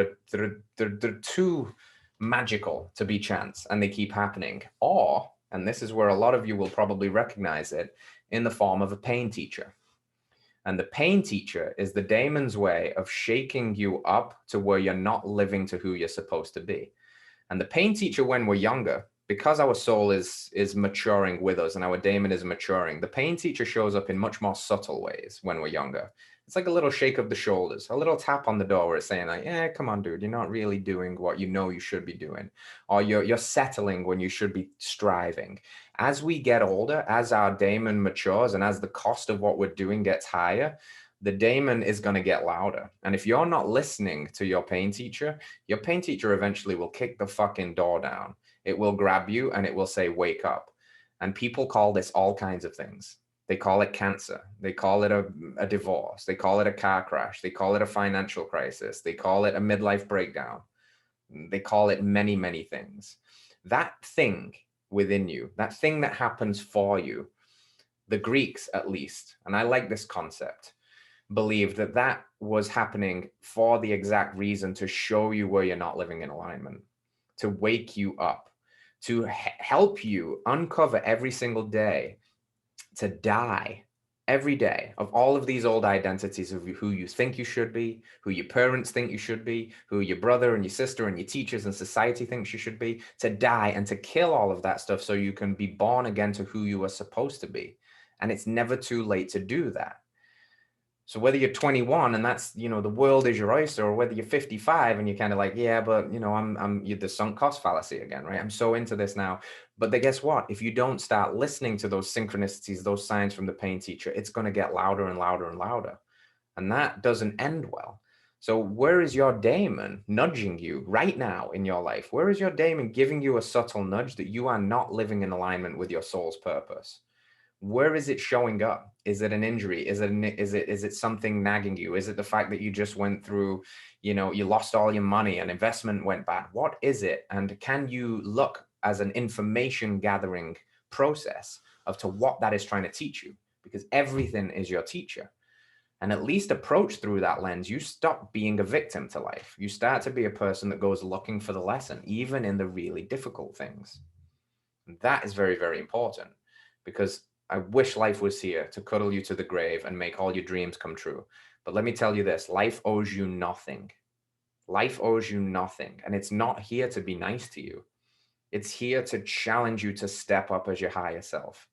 are too magical to be chance, and they keep happening. Or, and this is where a lot of you will probably recognize it, in the form of a pain teacher. And the pain teacher is the daemon's way of shaking you up to where you're not living to who you're supposed to be. And the pain teacher, when we're younger, because our soul is maturing with us and our daemon is maturing, the pain teacher shows up in much more subtle ways when we're younger. It's like a little shake of the shoulders, a little tap on the door where it's saying like, yeah, come on, dude, you're not really doing what you know you should be doing, or you're settling when you should be striving. As we get older, as our daemon matures, and as the cost of what we're doing gets higher, the daemon is going to get louder. And if you're not listening to your pain teacher eventually will kick the fucking door down. It will grab you and it will say, wake up. And people call this all kinds of things. They call it cancer. They call it a divorce. They call it a car crash. They call it a financial crisis. They call it a midlife breakdown. They call it many, many things. That thing within you, that thing that happens for you, the Greeks at least, and I like this concept, believed that that was happening for the exact reason to show you where you're not living in alignment, to wake you up, to help you uncover every single day, to die every day of all of these old identities of who you think you should be, who your parents think you should be, who your brother and your sister and your teachers and society thinks you should be, to die and to kill all of that stuff so you can be born again to who you are supposed to be. And it's never too late to do that. So whether you're 21 and that's, the world is your oyster, or whether you're 55 and you're kind of like, yeah, but you're the sunk cost fallacy again, right? I'm so into this now. But then guess what? If you don't start listening to those synchronicities, those signs from the pain teacher, it's going to get louder and louder and louder. And that doesn't end well. So where is your daemon nudging you right now in your life? Where is your daemon giving you a subtle nudge that you are not living in alignment with your soul's purpose? Where is it showing up? Is it an injury? Is it something nagging you? Is it the fact that you just went through, you lost all your money and investment went bad? What is it? And can you look as an information gathering process of to what that is trying to teach you? Because everything is your teacher. And at least approach through that lens, you stop being a victim to life. You start to be a person that goes looking for the lesson, even in the really difficult things. And that is very, very important, because I wish life was here to cuddle you to the grave and make all your dreams come true. But let me tell you this, life owes you nothing. Life owes you nothing. And it's not here to be nice to you. It's here to challenge you to step up as your higher self.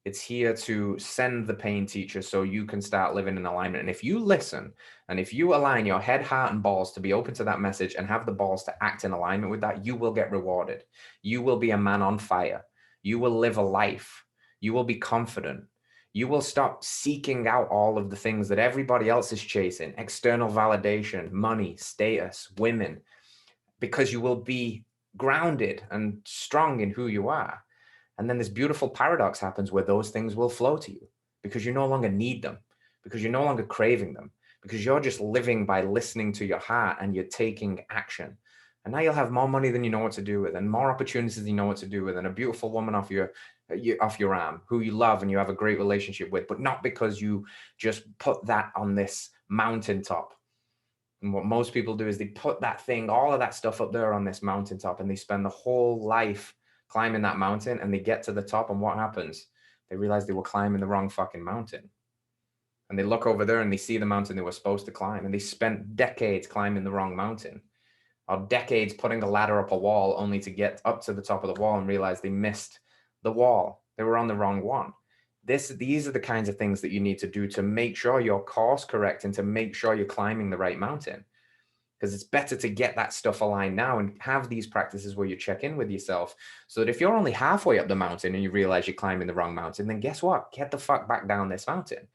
It's here to send the pain teacher so you can start living in alignment. And if you listen and if you align your head, heart, and balls to be open to that message and have the balls to act in alignment with that, you will get rewarded. You will be a man on fire. You will live a life. You will be confident. You will stop seeking out all of the things that everybody else is chasing: external validation, money, status, women, because you will be grounded and strong in who you are. And then this beautiful paradox happens where those things will flow to you because you no longer need them, because you're no longer craving them, because you're just living by listening to your heart and you're taking action. And now you'll have more money than you know what to do with, and more opportunities than you know what to do with, and a beautiful woman off your arm who you love and you have a great relationship with, but not because you just put that on this mountaintop. And what most people do is they put that thing, all of that stuff up there on this mountaintop, and they spend the whole life climbing that mountain, and they get to the top, and what happens? They realize they were climbing the wrong fucking mountain. And they look over there and they see the mountain they were supposed to climb, and they spent decades climbing the wrong mountain, or decades putting the ladder up a wall only to get up to the top of the wall and realize they missed the wall. They were on the wrong one. These are the kinds of things that you need to do to make sure you're course correct and to make sure you're climbing the right mountain. Because it's better to get that stuff aligned now and have these practices where you check in with yourself, so that if you're only halfway up the mountain and you realize you're climbing the wrong mountain, then guess what? Get the fuck back down this mountain.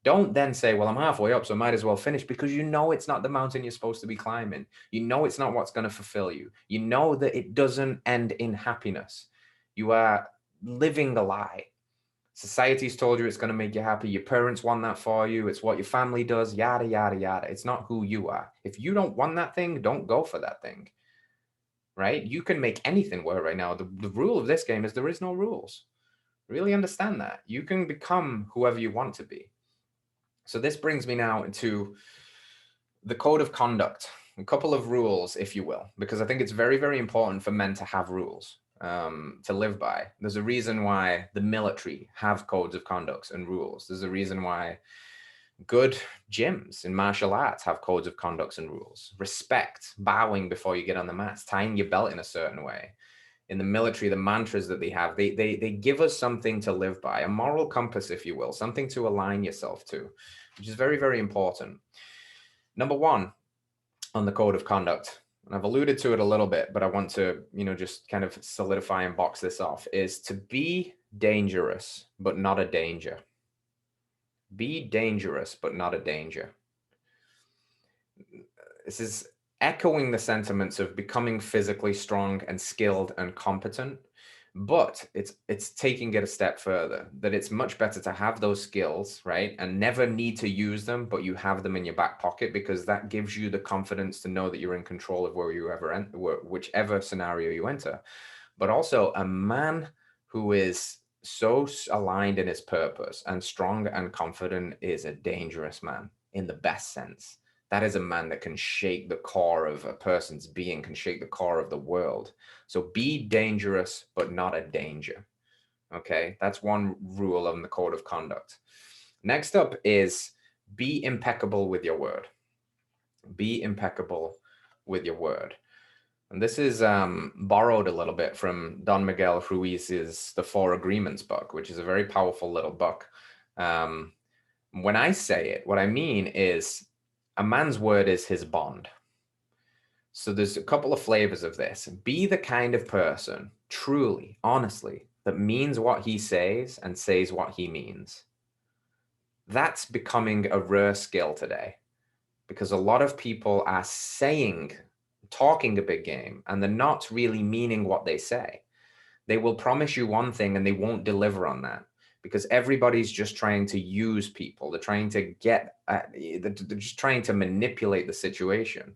Don't then say, well, I'm halfway up, so I might as well finish, because you know it's not the mountain you're supposed to be climbing. You know it's not what's going to fulfill you. You know that it doesn't end in happiness. You are living a lie. Society's told you it's going to make you happy. Your parents want that for you. It's what your family does, yada, yada, yada. It's not who you are. If you don't want that thing, don't go for that thing, right? You can make anything work right now. The rule of this game is there is no rules. Really understand that. You can become whoever you want to be. So this brings me now into the code of conduct, a couple of rules, if you will, because I think it's very, very important for men to have rules to live by. There's a reason why the military have codes of conduct and rules. There's a reason why good gyms in martial arts have codes of conduct and rules. Respect, bowing before you get on the mats, tying your belt in a certain way. in the military, the mantras that they have, they give us something to live by, a moral compass, if you will, something to align yourself to, which is very, very important. Number one on the code of conduct, and I've alluded to it a little bit, but I want to, just kind of solidify and box this off, is to be dangerous, but not a danger. Be dangerous, but not a danger. This is echoing the sentiments of becoming physically strong and skilled and competent, but it's taking it a step further, that it's much better to have those skills, right, and never need to use them, but you have them in your back pocket, because that gives you the confidence to know that you're in control of where you ever enter, whichever scenario you enter. But also, a man who is so aligned in his purpose and strong and confident is a dangerous man in the best sense. That is a man that can shake the core of a person's being, can shake the core of the world. So be dangerous, but not a danger. Okay, that's one rule of the code of conduct. Next up is be impeccable with your word. Be impeccable with your word. And this is borrowed a little bit from Don Miguel Ruiz's The Four Agreements book, which is a very powerful little book. When I say it, what I mean is a man's word is his bond. So there's a couple of flavors of this. Be the kind of person, truly, honestly, that means what he says and says what he means. That's becoming a rare skill today, because a lot of people are talking a big game, and they're not really meaning what they say. They will promise you one thing and they won't deliver on that, because everybody's just trying to use people. They're trying to they're just trying to manipulate the situation.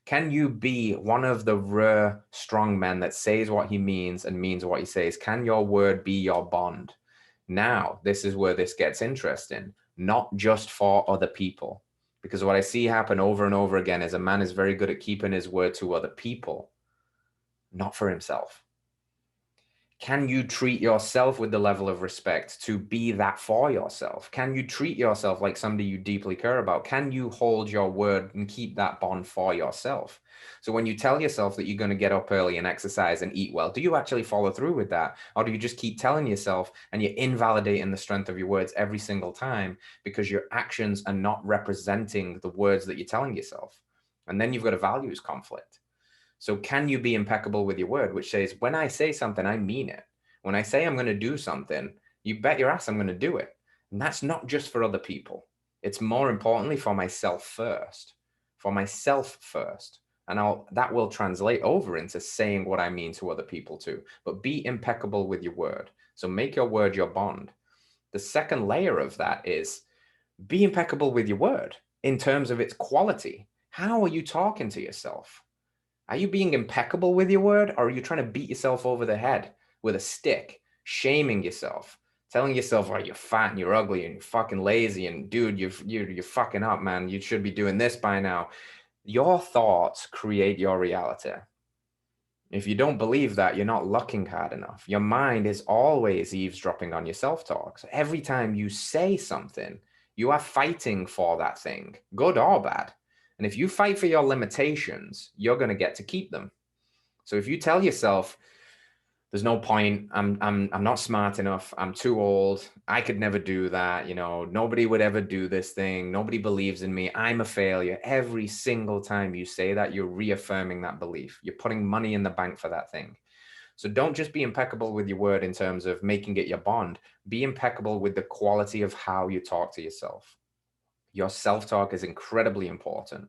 Can you be one of the rare strong men that says what he means and means what he says? Can your word be your bond? Now, this is where this gets interesting, not just for other people. Because what I see happen over and over again is a man is very good at keeping his word to other people, not for himself. Can you treat yourself with the level of respect to be that for yourself? Can you treat yourself like somebody you deeply care about? Can you hold your word and keep that bond for yourself? So when you tell yourself that you're going to get up early and exercise and eat well, do you actually follow through with that? Or do you just keep telling yourself and you're invalidating the strength of your words every single time because your actions are not representing the words that you're telling yourself? And then you've got a values conflict. So can you be impeccable with your word, which says, when I say something, I mean it. When I say I'm going to do something, you bet your ass I'm going to do it. And that's not just for other people. It's more importantly for myself first. For myself first. And that will translate over into saying what I mean to other people too. But be impeccable with your word. So make your word your bond. The second layer of that is be impeccable with your word in terms of its quality. How are you talking to yourself? Are you being impeccable with your word, or are you trying to beat yourself over the head with a stick, shaming yourself, telling yourself, oh, you're fat and you're ugly and you're fucking lazy and dude, you're fucking up, man. You should be doing this by now. Your thoughts create your reality. If you don't believe that, you're not looking hard enough. Your mind is always eavesdropping on your self-talk. So every time you say something, you are fighting for that thing, good or bad. And if you fight for your limitations, you're going to get to keep them. So if you tell yourself, there's no point, I'm not smart enough, I'm too old, I could never do that, nobody would ever do this thing, nobody believes in me, I'm a failure. Every single time you say that, you're reaffirming that belief. You're putting money in the bank for that thing. So don't just be impeccable with your word in terms of making it your bond. Be impeccable with the quality of how you talk to yourself. Your self-talk is incredibly important.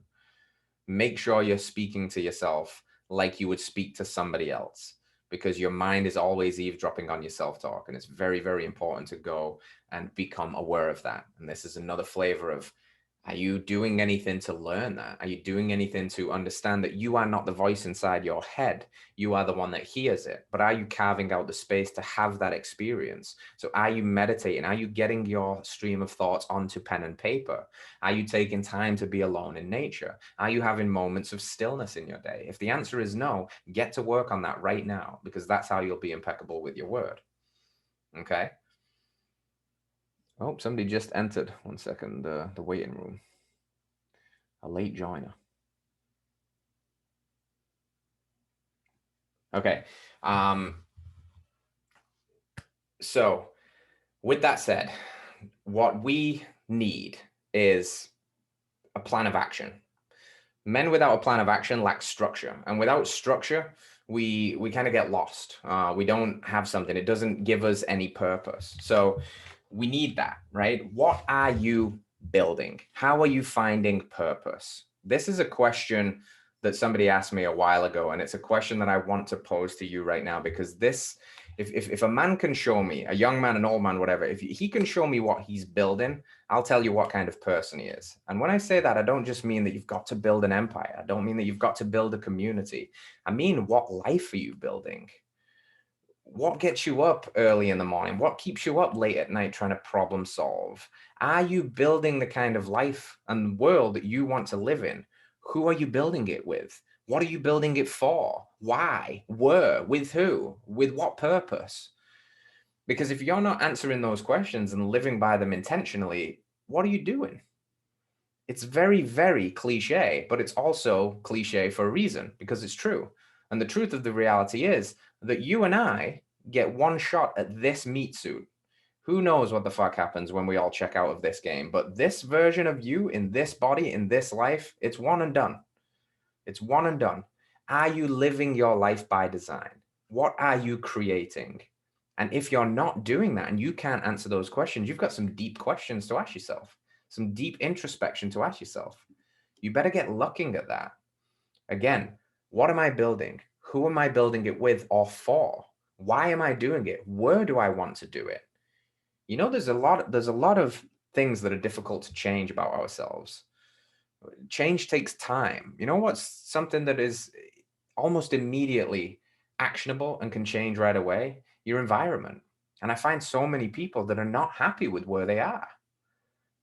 Make sure you're speaking to yourself like you would speak to somebody else, because your mind is always eavesdropping on your self-talk. And it's very, very important to go and become aware of that. And this is another flavor of, are you doing anything to learn that? Are you doing anything to understand that you are not the voice inside your head? You are the one that hears it. But are you carving out the space to have that experience? So are you meditating? Are you getting your stream of thoughts onto pen and paper? Are you taking time to be alone in nature? Are you having moments of stillness in your day? If the answer is no, get to work on that right now, because that's how you'll be impeccable with your word. Okay? Oh, somebody just entered. 1 second, the waiting room. A late joiner. Okay. So with that said, what we need is a plan of action. Men without a plan of action lack structure, and without structure, we kind of get lost. We don't have something. It doesn't give us any purpose. So we need that, right? What are you building? How are you finding purpose? This is a question that somebody asked me a while ago, and it's a question that I want to pose to you right now, because this, if a man can show me, a young man, an old man, whatever, if he can show me what he's building, I'll tell you what kind of person he is. And when I say that, I don't just mean that you've got to build an empire. I don't mean that you've got to build a community. I mean, what life are you building? What gets you up early in the morning? What keeps you up late at night trying to problem solve? Are you building the kind of life and world that you want to live in? Who are you building it with? What are you building it for? Why? Where? With who? With what purpose? Because if you're not answering those questions and living by them intentionally, what are you doing? It's very, very cliche, but it's also cliche for a reason, because it's true. And the truth of the reality is that you and I get one shot at this meat suit. Who knows what the fuck happens when we all check out of this game? But this version of you in this body, in this life, it's one and done. It's one and done. Are you living your life by design? What are you creating? And if you're not doing that and you can't answer those questions, you've got some deep questions to ask yourself, some deep introspection to ask yourself. You better get looking at that. Again, what am I building? Who am I building it with or for? Why am I doing it? Where do I want to do it? You know, there's a lot of things that are difficult to change about ourselves. Change takes time. You know what's something that is almost immediately actionable and can change right away? Your environment. And I find so many people that are not happy with where they are.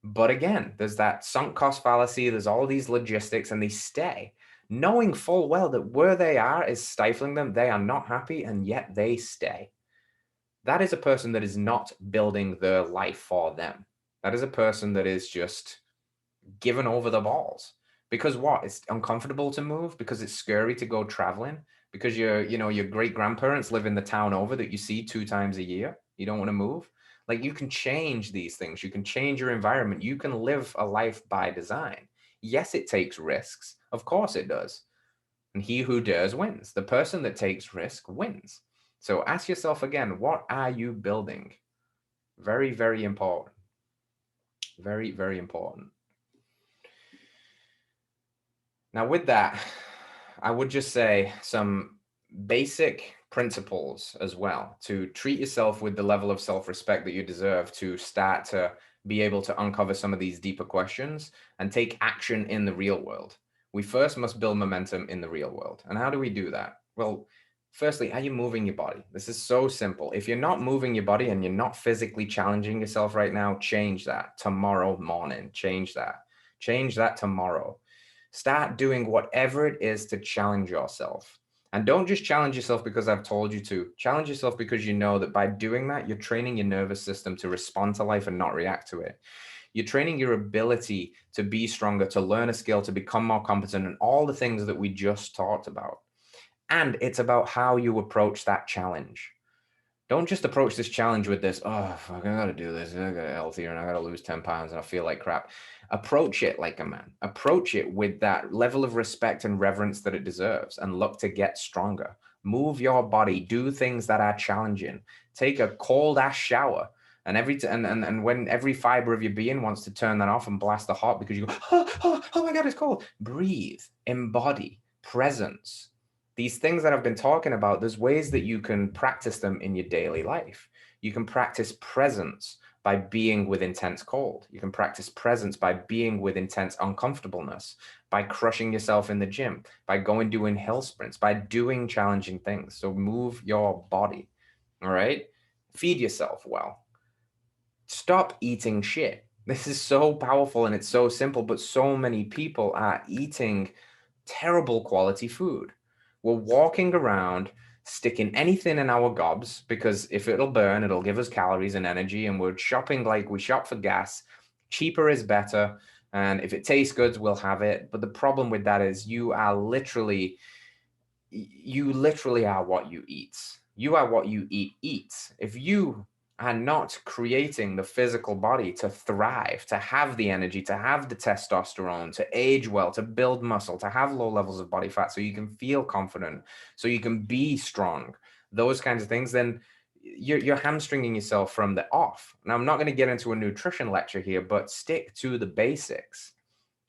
But again, there's that sunk cost fallacy, there's all these logistics, and they stay, knowing full well that where they are is stifling them. They are not happy, and yet they stay. That is a person that is not building their life for them. That is a person that is just given over the balls. Because what? It's uncomfortable to move, because it's scary to go traveling, because your great grandparents live in the town over that you see 2 times a year. You don't want to move. Like, you can change these things. You can change your environment. You can live a life by design. Yes, it takes risks. Of course it does. And he who dares wins. The person that takes risk wins. So ask yourself again, what are you building? Very, very important. Very, very important. Now, with that, I would just say some basic principles as well to treat yourself with the level of self-respect that you deserve, to start to be able to uncover some of these deeper questions and take action in the real world. We first must build momentum in the real world. And how do we do that? Well, firstly, are you moving your body? This is so simple. If you're not moving your body and you're not physically challenging yourself right now, change that tomorrow morning. Change that. Change that tomorrow. Start doing whatever it is to challenge yourself. And don't just challenge yourself because I've told you to. Challenge yourself because you know that by doing that, you're training your nervous system to respond to life and not react to it. You're training your ability to be stronger, to learn a skill, to become more competent, and all the things that we just talked about. And it's about how you approach that challenge. Don't just approach this challenge with this, oh, fuck, I gotta do this, I gotta get healthier, and I gotta lose 10 pounds, and I feel like crap. Approach it like a man. Approach it with that level of respect and reverence that it deserves, and look to get stronger. Move your body, do things that are challenging. Take a cold ass shower. And when every fiber of your being wants to turn that off and blast the hot because you go, oh my God, it's cold. Breathe, embody, presence. These things that I've been talking about, there's ways that you can practice them in your daily life. You can practice presence by being with intense cold. You can practice presence by being with intense uncomfortableness, by crushing yourself in the gym, by going doing hill sprints, by doing challenging things. So move your body, all right? Feed yourself well. Stop eating shit. This is so powerful and it's so simple, but so many people are eating terrible quality food. We're walking around sticking anything in our gobs because if it'll burn, it'll give us calories and energy. And we're shopping like we shop for gas. Cheaper is better. And if it tastes good, we'll have it. But the problem with that is you are literally you literally are what you eat. You are what you eat eats. If you are not creating the physical body to thrive, to have the energy, to have the testosterone, to age well, to build muscle, to have low levels of body fat so you can feel confident, so you can be strong, those kinds of things, then you're hamstringing yourself from the off. Now, I'm not going to get into a nutrition lecture here, but stick to the basics.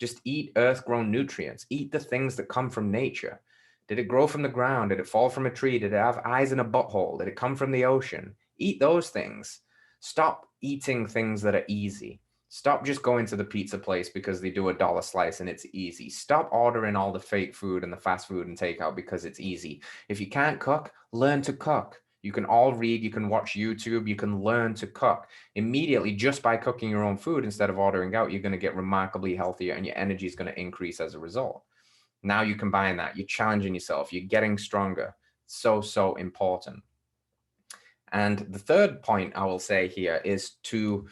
Just eat earth-grown nutrients. Eat the things that come from nature. Did it grow from the ground? Did it fall from a tree? Did it have eyes in a butthole? Did it come from the ocean? Eat those things. Stop eating things that are easy. Stop just going to the pizza place because they do $1 slice and it's easy. Stop ordering all the fake food and the fast food and takeout because it's easy. If you can't cook, learn to cook. You can all read, you can watch YouTube, you can learn to cook. Immediately, just by cooking your own food instead of ordering out, you're going to get remarkably healthier and your energy is going to increase as a result. Now you combine that, you're challenging yourself, you're getting stronger. So important. And the third point I will say here is to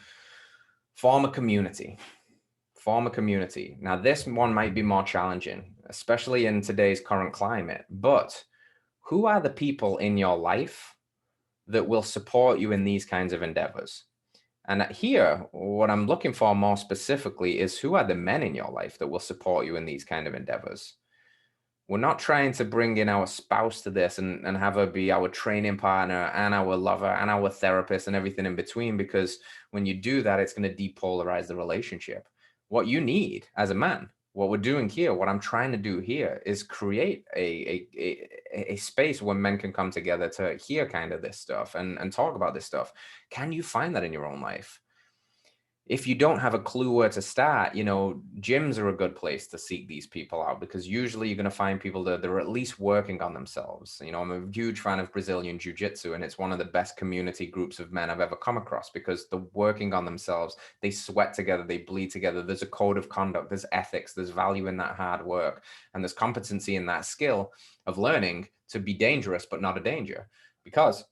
form a community. Form a community. Now, this one might be more challenging, especially in today's current climate, but who are the people in your life that will support you in these kinds of endeavors? And here, what I'm looking for more specifically is who are the men in your life that will support you in these kind of endeavors? We're not trying to bring in our spouse to this and have her be our training partner and our lover and our therapist and everything in between, because when you do that, it's going to depolarize the relationship. What you need as a man, what we're doing here, what I'm trying to do here is create a space where men can come together to hear kind of this stuff and talk about this stuff. Can you find that in your own life? If you don't have a clue where to start, gyms are a good place to seek these people out, because usually you're going to find people that are at least working on themselves. I'm a huge fan of Brazilian Jiu-Jitsu, and it's one of the best community groups of men I've ever come across, because they're working on themselves. They sweat together, they bleed together. There's a code of conduct, there's ethics, there's value in that hard work, and there's competency in that skill of learning to be dangerous, but not a danger. Because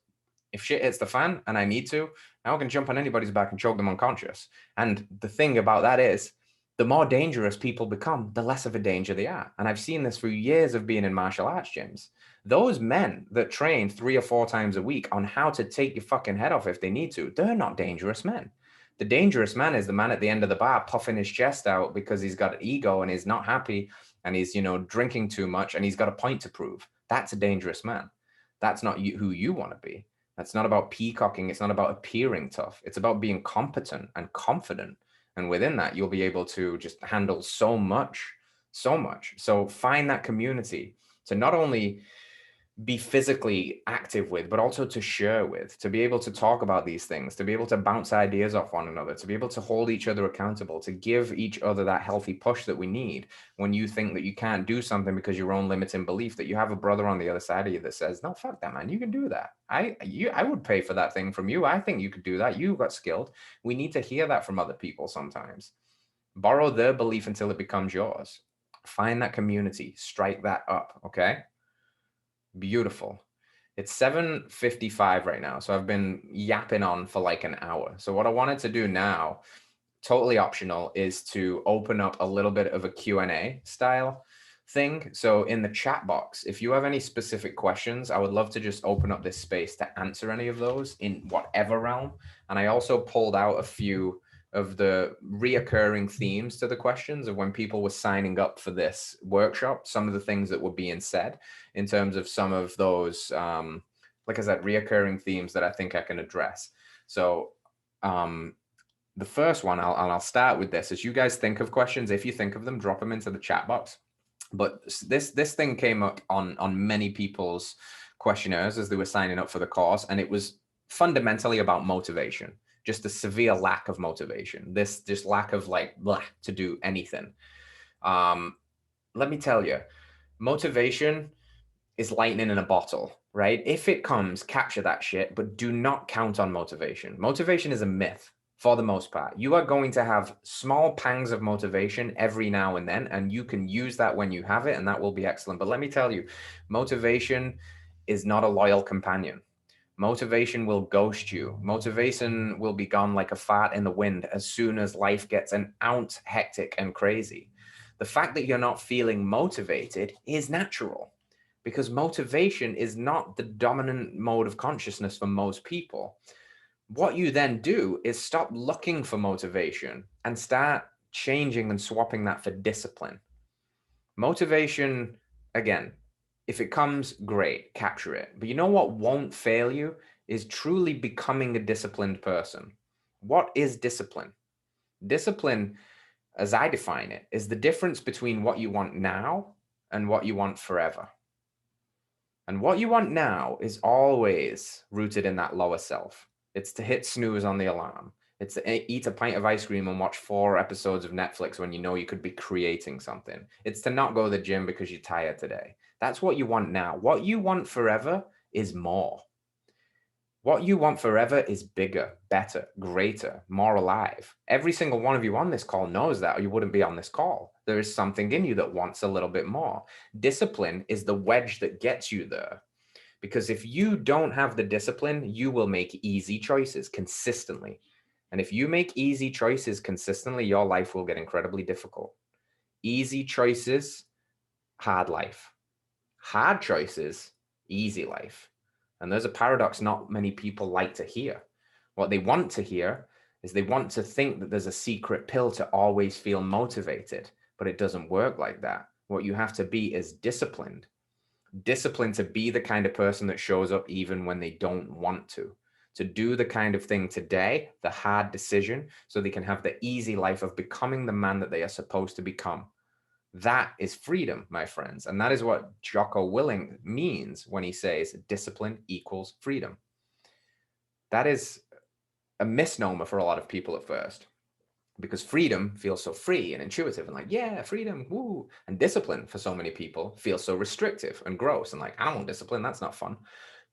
if shit hits the fan and I need to, now I can jump on anybody's back and choke them unconscious. And the thing about that is, the more dangerous people become, the less of a danger they are. And I've seen this through years of being in martial arts gyms. Those men that train 3 or 4 times a week on how to take your fucking head off if they need to, they're not dangerous men. The dangerous man is the man at the end of the bar puffing his chest out because he's got an ego and he's not happy and he's, drinking too much and he's got a point to prove. That's a dangerous man. That's not who you want to be. That's not about peacocking. It's not about appearing tough. It's about being competent and confident. And within that, you'll be able to just handle so much. So find that community to not only be physically active with, but also to share with, to be able to talk about these things, to be able to bounce ideas off one another, to be able to hold each other accountable, to give each other that healthy push that we need when you think that you can't do something because your own limiting belief, that you have a brother on the other side of you that says, no, fuck that, man, you can do that. I would pay for that thing from you. I think you could do that. You got skilled. We need to hear that from other people sometimes. Borrow their belief until it becomes yours. Find that community, strike that up, okay? Beautiful. It's 7:55 right now, so I've been yapping on for like an hour. So what I wanted to do now, totally optional, is to open up a little bit of a Q&A style thing. So in the chat box, if you have any specific questions, I would love to just open up this space to answer any of those in whatever realm. And I also pulled out a few of the reoccurring themes to the questions of when people were signing up for this workshop, some of the things that were being said in terms of some of those, like I said, reoccurring themes that I think I can address. So the first one, I'll start with this. As you guys think of questions, if you think of them, drop them into the chat box. But this thing came up on many people's questionnaires as they were signing up for the course, and it was fundamentally about motivation. Just a severe lack of motivation, this just lack of to do anything. Let me tell you, motivation is lightning in a bottle, right? If it comes, capture that shit, but do not count on motivation. Motivation is a myth for the most part. You are going to have small pangs of motivation every now and then, and you can use that when you have it, and that will be excellent. But let me tell you, motivation is not a loyal companion. Motivation will ghost you. Motivation will be gone like a fart in the wind as soon as life gets an ounce hectic and crazy. The fact that you're not feeling motivated is natural. because motivation is not the dominant mode of consciousness for most people. What you then do is stop looking for motivation and start changing and swapping that for discipline. Motivation, again, if it comes, great, capture it. But you know what won't fail you is truly becoming a disciplined person. What is discipline? Discipline, as I define it, is the difference between what you want now and what you want forever. And what you want now is always rooted in that lower self. It's to hit snooze on the alarm. It's to eat a pint of ice cream and watch 4 episodes of Netflix when you know you could be creating something. It's to not go to the gym because you're tired today. That's what you want now. What you want forever is more. What you want forever is bigger, better, greater, more alive. Every single one of you on this call knows that, or you wouldn't be on this call. There is something in you that wants a little bit more. Discipline is the wedge that gets you there. Because if you don't have the discipline, you will make easy choices consistently. And if you make easy choices consistently, your life will get incredibly difficult. Easy choices, hard life. Hard choices, easy life. And there's a paradox not many people like to hear. What they want to hear is they want to think that there's a secret pill to always feel motivated, but it doesn't work like that. What you have to be is disciplined. Disciplined to be the kind of person that shows up even when they don't want to do the kind of thing today, the hard decision, so they can have the easy life of becoming the man that they are supposed to become. That is freedom, my friends. And that is what Jocko Willink means when he says discipline equals freedom. That is a misnomer for a lot of people at first, because freedom feels so free and intuitive and like, yeah, freedom, woo. And discipline for so many people feels so restrictive and gross and like, I don't want discipline, that's not fun.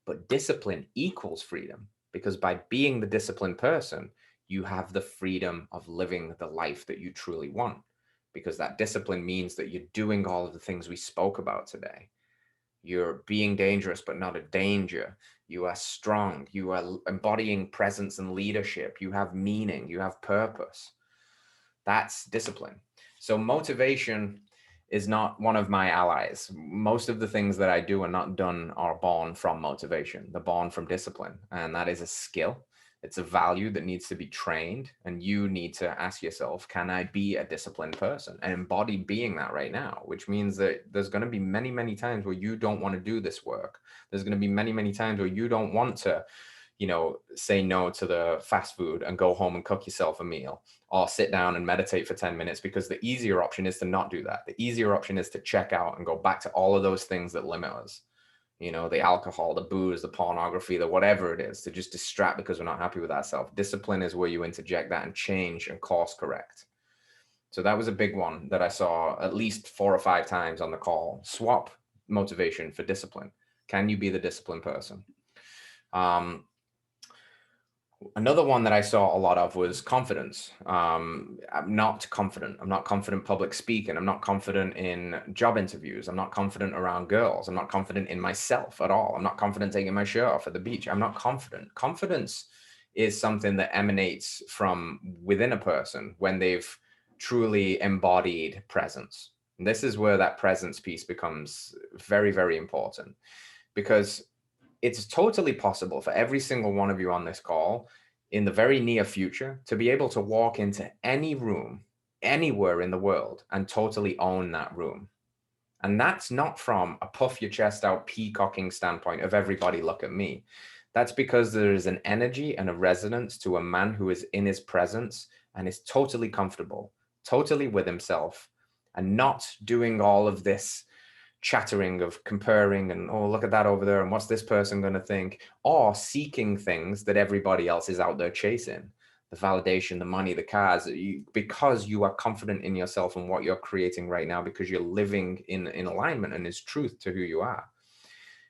But discipline equals freedom, because by being the disciplined person, you have the freedom of living the life that you truly want. Because that discipline means that you're doing all of the things we spoke about today. You're being dangerous, but not a danger. You are strong. You are embodying presence and leadership. You have meaning. You have purpose. That's discipline. So motivation is not one of my allies. Most of the things that I do are not done or born from motivation. They're born from discipline. And that is a skill. It's a value that needs to be trained. And you need to ask yourself, can I be a disciplined person and embody being that right now? Which means that there's going to be many, many times where you don't want to do this work. There's going to be many, many times where you don't want to, say no to the fast food and go home and cook yourself a meal, or sit down and meditate for 10 minutes, because the easier option is to not do that. The easier option is to check out and go back to all of those things that limit us. The alcohol, the booze, the pornography, the whatever it is, to just distract because we're not happy with ourselves. Discipline is where you interject that and change and course correct. So that was a big one that I saw at least 4 or 5 times on the call. Swap motivation for discipline. Can you be the disciplined person? Another one that I saw a lot of was confidence. I'm not confident. I'm not confident public speaking. I'm not confident in job interviews. I'm not confident around girls. I'm not confident in myself at all. I'm not confident taking my shirt off at the beach. I'm not confident. Confidence is something that emanates from within a person when they've truly embodied presence. And this is where that presence piece becomes very, very important, because it's totally possible for every single one of you on this call in the very near future to be able to walk into any room, anywhere in the world, and totally own that room. And that's not from a puff your chest out peacocking standpoint of everybody look at me. That's because there is an energy and a resonance to a man who is in his presence and is totally comfortable, totally with himself, and not doing all of this chattering of comparing and, oh, look at that over there, and what's this person going to think, or seeking things that everybody else is out there chasing, the validation, the money, the cars, because you are confident in yourself and what you're creating right now, because you're living in alignment and is truth to who you are.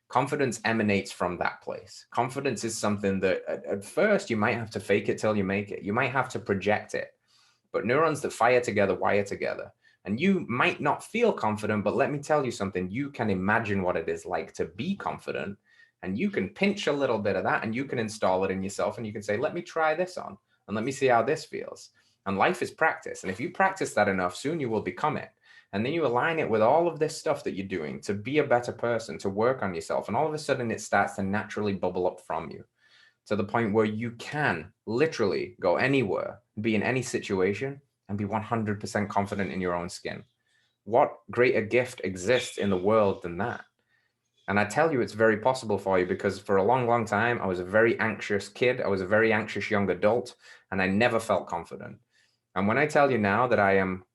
Confidence emanates from that place. Confidence is something that at first you might have to fake it till you make it. You might have to project it, but neurons that fire together wire together. And you might not feel confident, but let me tell you something. You can imagine what it is like to be confident, and you can pinch a little bit of that and you can install it in yourself, and you can say, let me try this on and let me see how this feels. And life is practice. And if you practice that enough, soon you will become it. And then you align it with all of this stuff that you're doing to be a better person, to work on yourself. And all of a sudden it starts to naturally bubble up from you to the point where you can literally go anywhere, be in any situation, and be 100% confident in your own skin. What greater gift exists in the world than that? And I tell you, it's very possible for you, because for a long, long time, I was a very anxious kid. I was a very anxious young adult, and I never felt confident. And when I tell you now that I am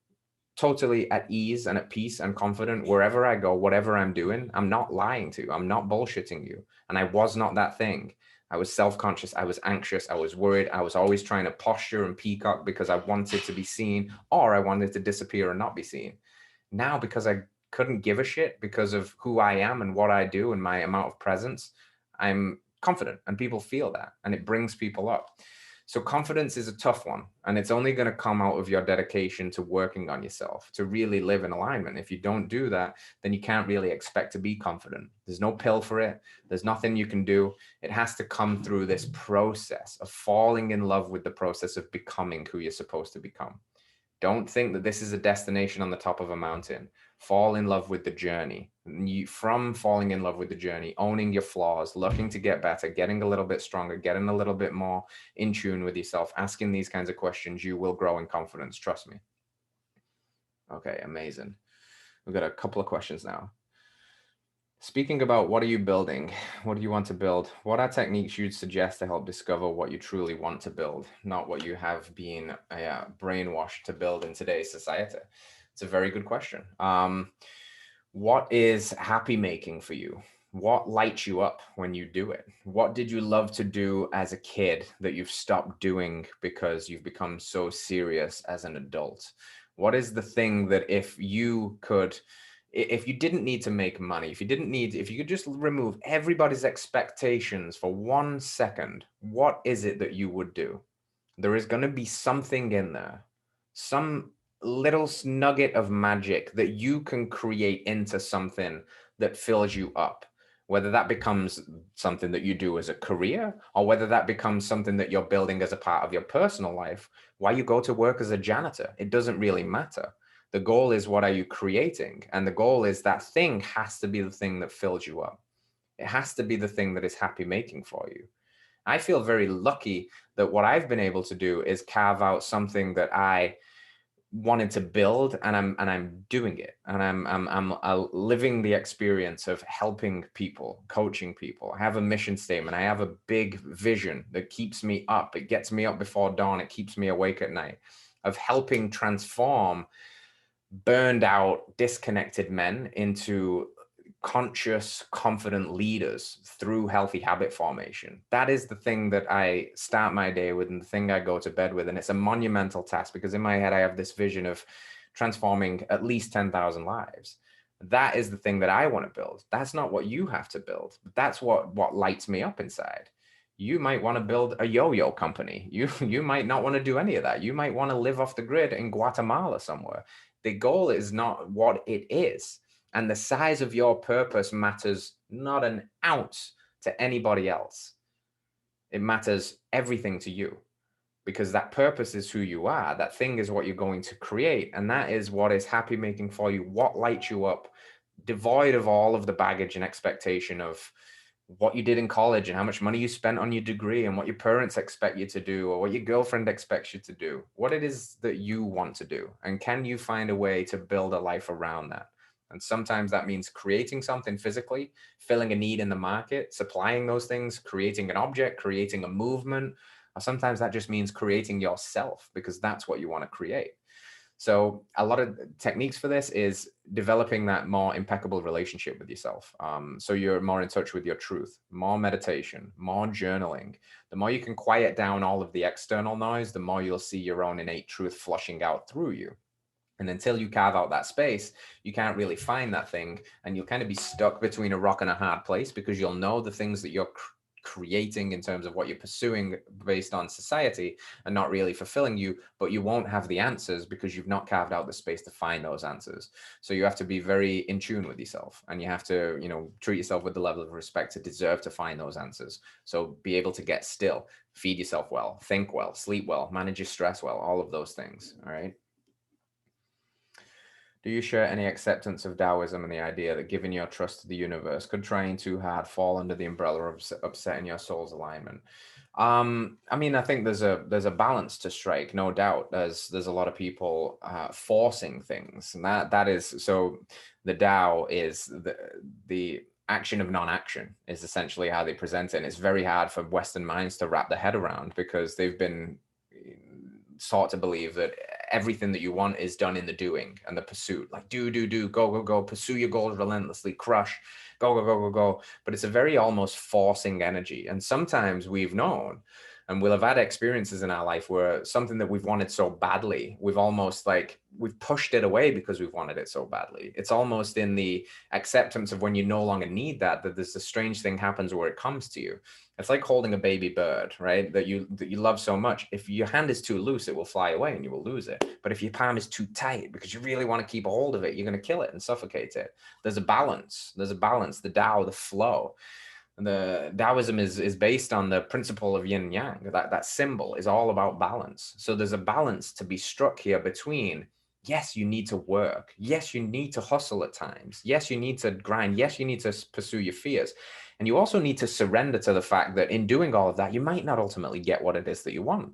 totally at ease and at peace and confident wherever I go, whatever I'm doing, I'm not lying to you. I'm not bullshitting you. And I was not that thing. I was self-conscious. I was anxious. I was worried. I was always trying to posture and peacock because I wanted to be seen, or I wanted to disappear and not be seen. Now, because I couldn't give a shit because of who I am and what I do and my amount of presence, I'm confident, and people feel that, and it brings people up. So confidence is a tough one, and it's only going to come out of your dedication to working on yourself, to really live in alignment. If you don't do that, then you can't really expect to be confident. There's no pill for it. There's nothing you can do. It has to come through this process of falling in love with the process of becoming who you're supposed to become. Don't think that this is a destination on the top of a mountain. Fall in love with the journey. From falling in love with the journey, owning your flaws, looking to get better, getting a little bit stronger, getting a little bit more in tune with yourself, asking these kinds of questions, you will grow in confidence. Trust me. Okay, amazing. We've got a couple of questions now. Speaking about what are you building? What do you want to build? What are techniques you'd suggest to help discover what you truly want to build, not what you have been brainwashed to build in today's society? It's a very good question. What is happy making for you? What lights you up when you do it? What did you love to do as a kid that you've stopped doing because you've become so serious as an adult? What is the thing that if you didn't need to make money, if you could just remove everybody's expectations for 1 second, what is it that you would do? There is going to be something in there, some little nugget of magic that you can create into something that fills you up. Whether that becomes something that you do as a career, or whether that becomes something that you're building as a part of your personal life, why you go to work as a janitor, it doesn't really matter. The goal is, what are you creating? And the goal is, that thing has to be the thing that fills you up. It has to be the thing that is happy making for you. I feel very lucky that what I've been able to do is carve out something that I wanted to build, and I'm doing it, and I'm living the experience of helping people, coaching people. I have a mission statement. I have a big vision that keeps me up. It gets me up before dawn. It keeps me awake at night, of helping transform burned out, disconnected men into conscious, confident leaders through healthy habit formation. That is the thing that I start my day with, and the thing I go to bed with. And it's a monumental task, because in my head, I have this vision of transforming at least 10,000 lives. That is the thing that I want to build. That's not what you have to build. That's what lights me up inside. You might want to build a yo-yo company. You might not want to do any of that. You might want to live off the grid in Guatemala somewhere. The goal is not what it is. And the size of your purpose matters not an ounce to anybody else. It matters everything to you, because that purpose is who you are. That thing is what you're going to create. And that is what is happy making for you, what lights you up, devoid of all of the baggage and expectation of what you did in college and how much money you spent on your degree and what your parents expect you to do or what your girlfriend expects you to do. What it is that you want to do. And can you find a way to build a life around that? And sometimes that means creating something physically, filling a need in the market, supplying those things, creating an object, creating a movement. Or sometimes that just means creating yourself, because that's what you want to create. So a lot of techniques for this is developing that more impeccable relationship with yourself. So you're more in touch with your truth, more meditation, more journaling. The more you can quiet down all of the external noise, the more you'll see your own innate truth flushing out through you. And until you carve out that space, you can't really find that thing. And you'll kind of be stuck between a rock and a hard place, because you'll know the things that you're creating in terms of what you're pursuing based on society are not really fulfilling you, but you won't have the answers because you've not carved out the space to find those answers. So you have to be very in tune with yourself, and you have to, treat yourself with the level of respect to deserve to find those answers. So be able to get still, feed yourself well, think well, sleep well, manage your stress well, all of those things. All right. Do you share any acceptance of Taoism and the idea that giving your trust to the universe could trying too hard fall under the umbrella of upsetting your soul's alignment? I mean, I think there's a balance to strike, no doubt. There's a lot of people forcing things, and that is so. The Tao is the action of non-action is essentially how they present it. And it's very hard for Western minds to wrap their head around because they've been sought to believe that everything that you want is done in the doing and the pursuit, like do, go, go, go, pursue your goals relentlessly, crush, go, go, go, go, go. But it's a very almost forcing energy. And sometimes we've known and we'll have had experiences in our life where something that we've wanted so badly, we've almost like, we've pushed it away because we've wanted it so badly. It's almost in the acceptance of when you no longer need that there's a strange thing happens where it comes to you. It's like holding a baby bird, right? That you love so much. If your hand is too loose, it will fly away and you will lose it. But if your palm is too tight because you really want to keep a hold of it, you're going to kill it and suffocate it. There's a balance. There's a balance. The Tao, the flow. The Taoism is based on the principle of yin and yang. That symbol is all about balance. So there's a balance to be struck here between, yes, you need to work. Yes, you need to hustle at times. Yes, you need to grind. Yes, you need to pursue your fears. And you also need to surrender to the fact that in doing all of that, you might not ultimately get what it is that you want.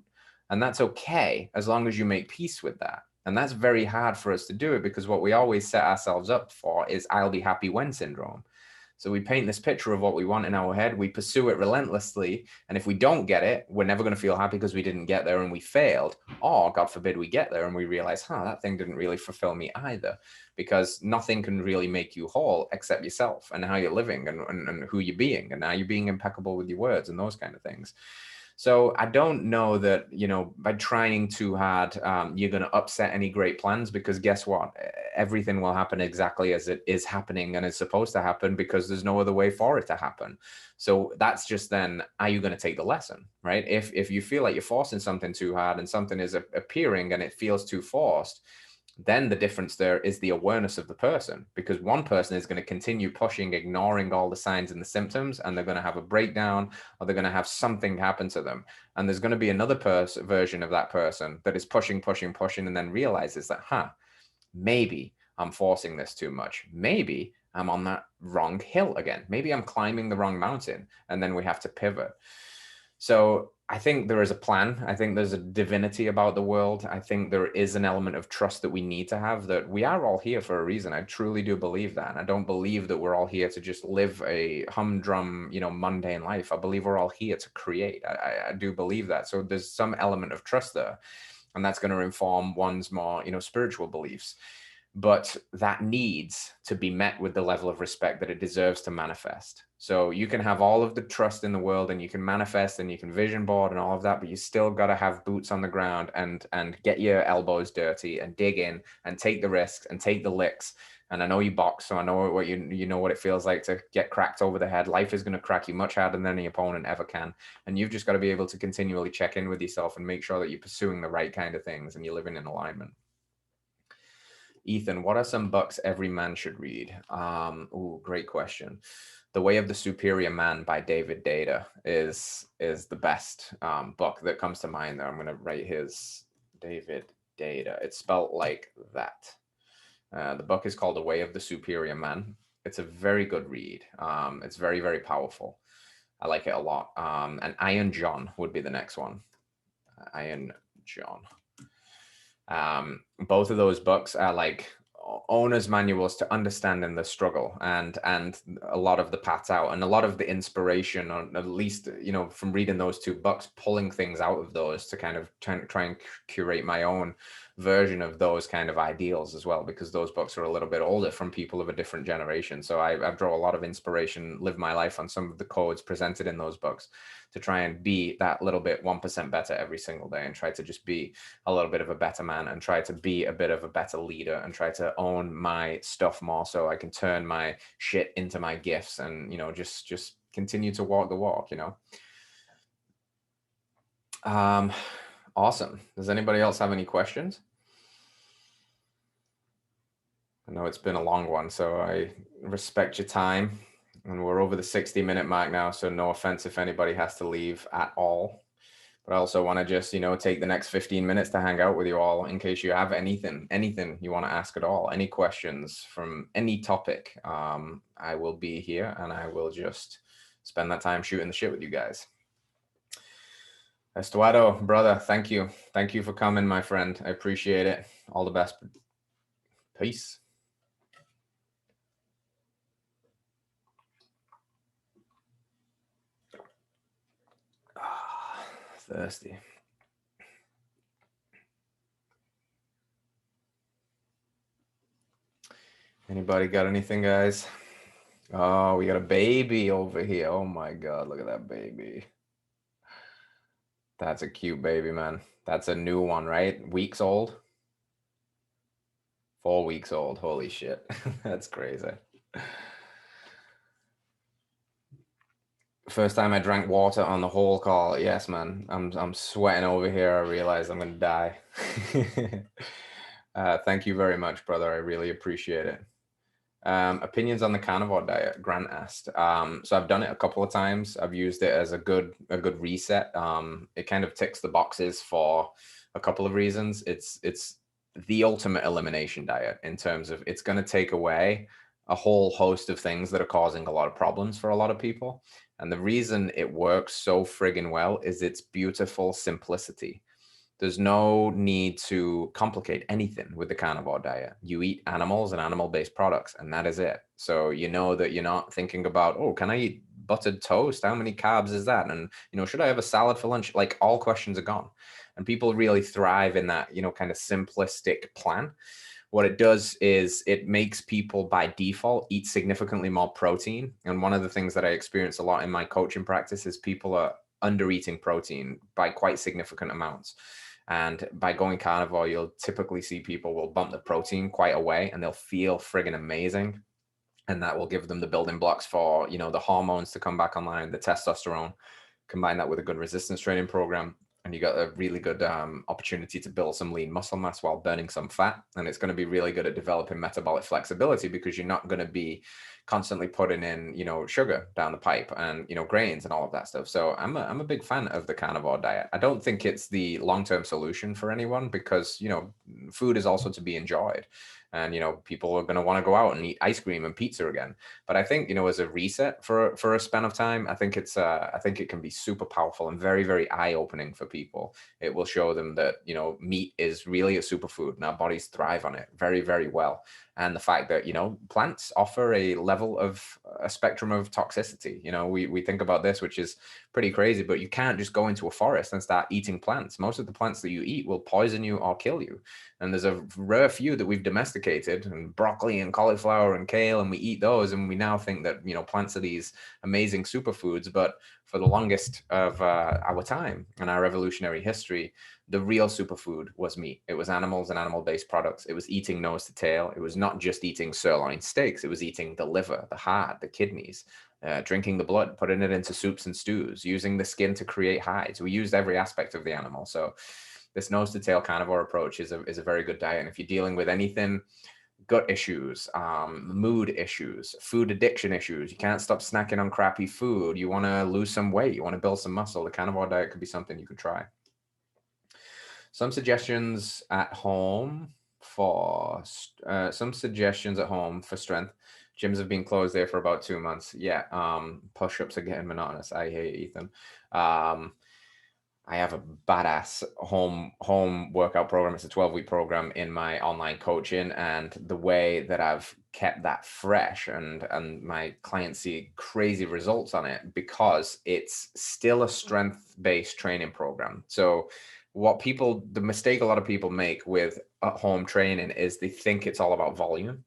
And that's okay as long as you make peace with that. And that's very hard for us to do it because what we always set ourselves up for is I'll be happy when syndrome. So we paint this picture of what we want in our head, we pursue it relentlessly. And if we don't get it, we're never going to feel happy because we didn't get there and we failed. Or God forbid we get there and we realize, that thing didn't really fulfill me either, because nothing can really make you whole except yourself and how you're living and who you're being. And now you're being impeccable with your words and those kind of things. So I don't know that, by trying too hard, you're going to upset any great plans, because guess what? Everything will happen exactly as it is happening and is supposed to happen because there's no other way for it to happen. So that's just then, are you going to take the lesson, right? If you feel like you're forcing something too hard and something is appearing and it feels too forced, then the difference there is the awareness of the person, because one person is going to continue pushing, ignoring all the signs and the symptoms, and they're going to have a breakdown or they're going to have something happen to them. And there's going to be another version of that person that is pushing, pushing, pushing, and then realizes that, maybe I'm forcing this too much. Maybe I'm on that wrong hill again. Maybe I'm climbing the wrong mountain. And then we have to pivot. So I think there is a plan. I think there's a divinity about the world. I think there is an element of trust that we need to have, that we are all here for a reason. I truly do believe that. And I don't believe that we're all here to just live a humdrum, mundane life. I believe we're all here to create. I do believe that. So there's some element of trust there. And that's going to inform one's more, spiritual beliefs. But that needs to be met with the level of respect that it deserves to manifest. So you can have all of the trust in the world and you can manifest and you can vision board and all of that, but you still got to have boots on the ground and get your elbows dirty and dig in and take the risks and take the licks. And I know you box, so I know what you know what it feels like to get cracked over the head. Life is going to crack you much harder than any opponent ever can. And you've just got to be able to continually check in with yourself and make sure that you're pursuing the right kind of things and you're living in alignment. Ethan, what are some books every man should read? Great question. The Way of the Superior Man by David Data is the best book that comes to mind there. I'm going to write his David Data. It's spelled like that. The book is called The Way of the Superior Man. It's a very good read. It's very, very powerful. I like it a lot. And Iron John would be the next one. Iron John. Both of those books are like owner's manuals to understanding the struggle and a lot of the paths out and a lot of the inspiration, or at least, from reading those two books, pulling things out of those to kind of try and curate my own version of those kind of ideals as well, because those books are a little bit older, from people of a different generation. So I draw a lot of inspiration, live my life on some of the codes presented in those books to try and be that little bit 1% better every single day, and try to just be a little bit of a better man and try to be a bit of a better leader and try to own my stuff more so I can turn my shit into my gifts and, just continue to walk the walk, Awesome. Does anybody else have any questions? I know it's been a long one, so I respect your time, and we're over the 60-minute mark now, so no offense if anybody has to leave at all. But I also want to just, take the next 15 minutes to hang out with you all in case you have anything you want to ask at all, any questions from any topic. I will be here and I will just spend that time shooting the shit with you guys. Estuardo, brother, thank you. Thank you for coming, my friend. I appreciate it. All the best. Peace. Thirsty. Anybody got anything, guys? Oh, we got a baby over here. Oh my God, look at that baby. That's a cute baby, man. That's a new one, right? Weeks old? 4 weeks old. Holy shit. That's crazy. First time I drank water on the whole call. Yes, man. I'm sweating over here. I realize I'm gonna die. Thank you very much, brother. I really appreciate it. Opinions on the carnivore diet, Grant asked. So I've done it a couple of times. I've used it as a good reset. It kind of ticks the boxes for a couple of reasons. It's the ultimate elimination diet in terms of it's going to take away a whole host of things that are causing a lot of problems for a lot of people. And the reason it works so friggin' well is its beautiful simplicity. There's no need to complicate anything with the carnivore diet. You eat animals and animal-based products, and that is it. So you know that you're not thinking about, oh, can I eat buttered toast? How many carbs is that? And, should I have a salad for lunch? Like, all questions are gone. And people really thrive in that, kind of simplistic plan. What it does is it makes people by default eat significantly more protein. And one of the things that I experience a lot in my coaching practice is people are under eating protein by quite significant amounts. And by going carnivore, you'll typically see people will bump the protein quite away and they'll feel friggin' amazing. And that will give them the building blocks for, the hormones to come back online, the testosterone. Combine that with a good resistance training program, and you got a really good opportunity to build some lean muscle mass while burning some fat. And it's going to be really good at developing metabolic flexibility because you're not going to be constantly putting in, sugar down the pipe and, grains and all of that stuff. So I'm a big fan of the carnivore diet. I don't think it's the long-term solution for anyone because, food is also to be enjoyed. And, people are going to want to go out and eat ice cream and pizza again. But I think, as a reset for a span of time, I think it can be super powerful and very, very eye-opening for people. It will show them that, meat is really a superfood and our bodies thrive on it very, very well. And the fact that, plants offer a level of a spectrum of toxicity. We think about this, which is pretty crazy, but you can't just go into a forest and start eating plants. Most of the plants that you eat will poison you or kill you. And there's a rare few that we've domesticated, and broccoli and cauliflower and kale, and we eat those. And we now think that, plants are these amazing superfoods. But for the longest of our time and our evolutionary history, the real superfood was meat. It was animals and animal-based products. It was eating nose to tail. It was not just eating sirloin steaks. It was eating the liver, the heart, the kidneys, drinking the blood, putting it into soups and stews, using the skin to create hides. We used every aspect of the animal. So this nose to tail carnivore approach is a very good diet. And if you're dealing with anything, gut issues, mood issues, food addiction issues, you can't stop snacking on crappy food, you want to lose some weight, you want to build some muscle, the carnivore diet could be something you could try. Some suggestions at home for strength. Gyms have been closed there for about 2 months. Yeah. Push-ups are getting monotonous. I hate Ethan. I have a badass home workout program. It's a 12-week program in my online coaching, and the way that I've kept that fresh and my clients see crazy results on it because it's still a strength-based training program. So the mistake a lot of people make with home training is they think it's all about volume.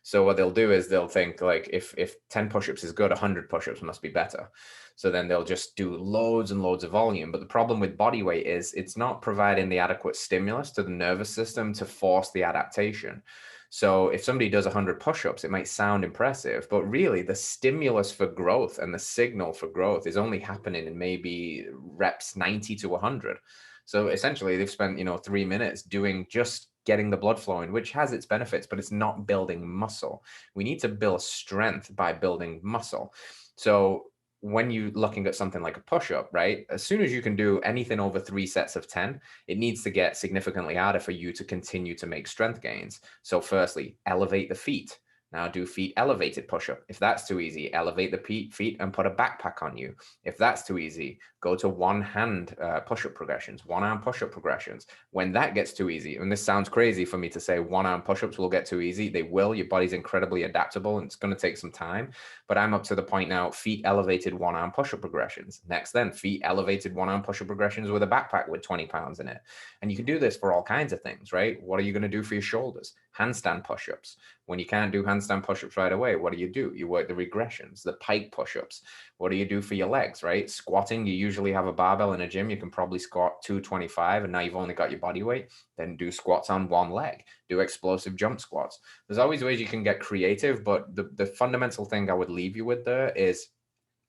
So what they'll do is they'll think like if 10 push-ups is good, 100 push-ups must be better. So then they'll just do loads and loads of volume. But the problem with body weight is it's not providing the adequate stimulus to the nervous system to force the adaptation. So if somebody does 100 push-ups, it might sound impressive, but really the stimulus for growth and the signal for growth is only happening in maybe reps 90 to 100. So essentially they've spent, 3 minutes doing just getting the blood flowing, which has its benefits, but it's not building muscle. We need to build strength by building muscle. So when you're looking at something like a push-up, right? As soon as you can do anything over 3 sets of 10, it needs to get significantly harder for you to continue to make strength gains. So firstly, elevate the feet. Now do feet elevated push-up. If that's too easy, elevate the feet and put a backpack on you. If that's too easy, go to one hand push-up progressions, one arm push-up progressions. When that gets too easy, and this sounds crazy for me to say one arm push-ups will get too easy, they will. Your body's incredibly adaptable and it's going to take some time. But I'm up to the point now, feet elevated one arm push-up progressions. Next then, feet elevated one arm push-up progressions with a backpack with 20 pounds in it. And you can do this for all kinds of things, right? What are you going to do for your shoulders? Handstand push-ups. When you can't do handstand push-ups right away, what do? You work the regressions, the pike push-ups. What do you do for your legs, right? Squatting, you usually have a barbell in a gym. You can probably squat 225 and now you've only got your body weight. Then do squats on one leg. Do explosive jump squats. There's always ways you can get creative, but the fundamental thing I would leave you with there is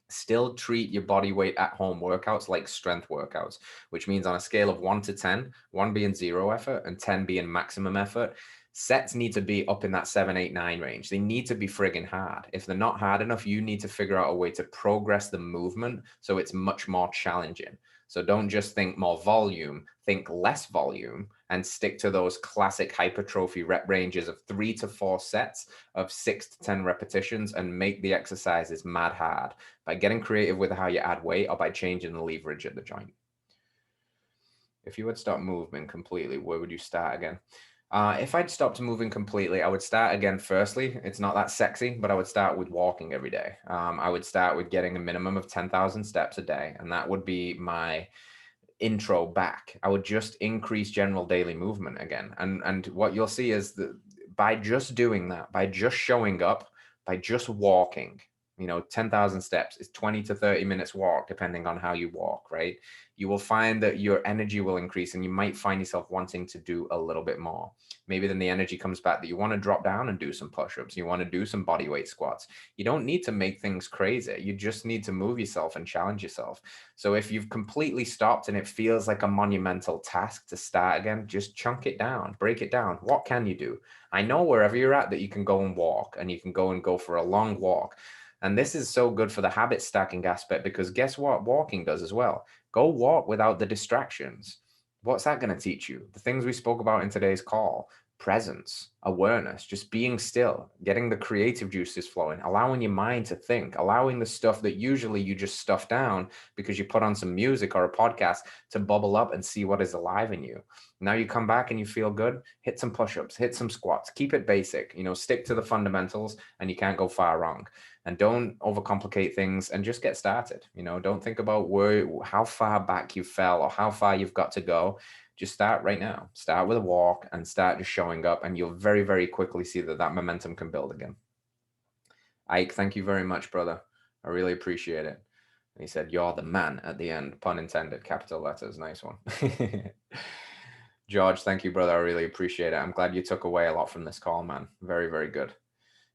still treat your body weight at home workouts like strength workouts, which means on a scale of 1 to 10, 1 being zero effort and 10 being maximum effort, sets need to be up in that 7, 8, 9 range. They need to be friggin' hard. If they're not hard enough, you need to figure out a way to progress the movement so it's much more challenging. So don't just think more volume, think less volume and stick to those classic hypertrophy rep ranges of 3 to 4 sets of 6 to 10 repetitions and make the exercises mad hard by getting creative with how you add weight or by changing the leverage at the joint. If you would stop moving completely, where would you start again? If I'd stopped moving completely, I would start again. Firstly, it's not that sexy, but I would start with walking every day. I would start with getting a minimum of 10,000 steps a day, and that would be my intro back. I would just increase general daily movement again. And what you'll see is that by just doing that, by just showing up, by just walking, 10,000 steps is 20 to 30 minutes walk, depending on how you walk, right? You will find that your energy will increase and you might find yourself wanting to do a little bit more. Maybe then the energy comes back that you want to drop down and do some push-ups. You want to do some body weight squats. You don't need to make things crazy. You just need to move yourself and challenge yourself. So if you've completely stopped and it feels like a monumental task to start again, just chunk it down, break it down. What can you do? I know wherever you're at that you can go and walk and you can go for a long walk. And this is so good for the habit stacking aspect because guess what walking does as well? Go walk without the distractions. What's that going to teach you? The things we spoke about in today's call: presence, awareness, just being still, getting the creative juices flowing, allowing your mind to think, allowing the stuff that usually you just stuff down because you put on some music or a podcast to bubble up and see what is alive in you. Now you come back and you feel good, hit some push-ups, hit some squats, keep it basic, stick to the fundamentals and you can't go far wrong. And don't overcomplicate things and just get started. Don't think about how far back you fell or how far you've got to go. Just start right now. Start with a walk and start just showing up, and you'll very, very quickly see that momentum can build again. Ike, thank you very much, brother. I really appreciate it. And he said, "You're the man" at the end, pun intended, capital letters. Nice one. George, thank you, brother. I really appreciate it. I'm glad you took away a lot from this call, man. Very, very good.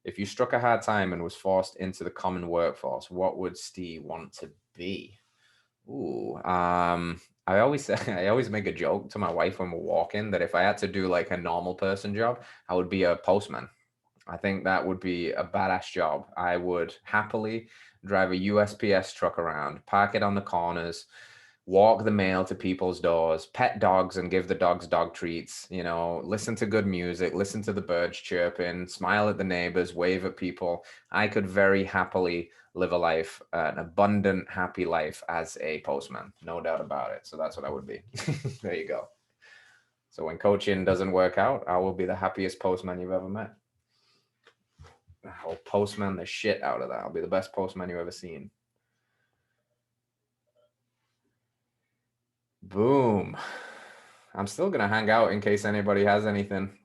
If you struck a hard time and was forced into the common workforce, what would Steve want to be? Ooh, I always make a joke to my wife when we're walking that if I had to do like a normal person job, I would be a postman. I think that would be a badass job. I would happily drive a USPS truck around, park it on the corners, walk the mail to people's doors, pet dogs and give the dogs dog treats, listen to good music, listen to the birds chirping, smile at the neighbors, wave at people. I could very happily live a life, an abundant, happy life as a postman. No doubt about it. So that's what I would be. There you go. So when coaching doesn't work out, I will be the happiest postman you've ever met. I'll postman the shit out of that. I'll be the best postman you've ever seen. Boom. I'm still gonna hang out in case anybody has anything.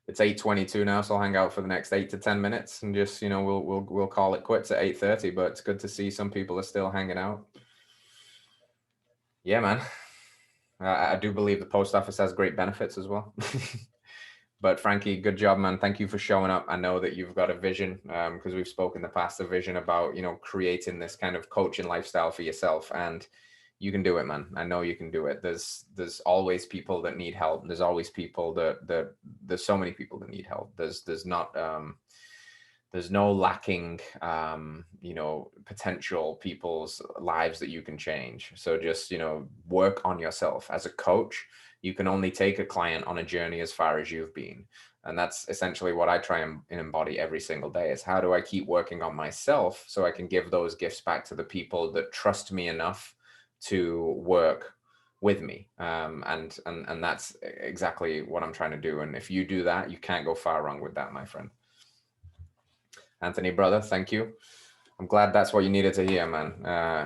It's 8:22 now, so I'll hang out for the next 8 to 10 minutes and just we'll call it quits at 8:30. But it's good to see some people are still hanging out. Yeah, man. I do believe the post office has great benefits as well. But Frankie, good job, man. Thank you for showing up. I know that you've got a vision because we've spoken in the past, a vision about creating this kind of coaching lifestyle for yourself, and you can do it, man. I know you can do it. There's always people that need help. There's always people that there's so many people that need help. There's not there's no lacking, potential people's lives that you can change. So just, work on yourself. As a coach, you can only take a client on a journey as far as you've been. And that's essentially what I try and embody every single day, is how do I keep working on myself so I can give those gifts back to the people that trust me enough to work with me. And that's exactly what I'm trying to do. And if you do that, you can't go far wrong with that, my friend. Anthony, brother, thank you. I'm glad that's what you needed to hear, man.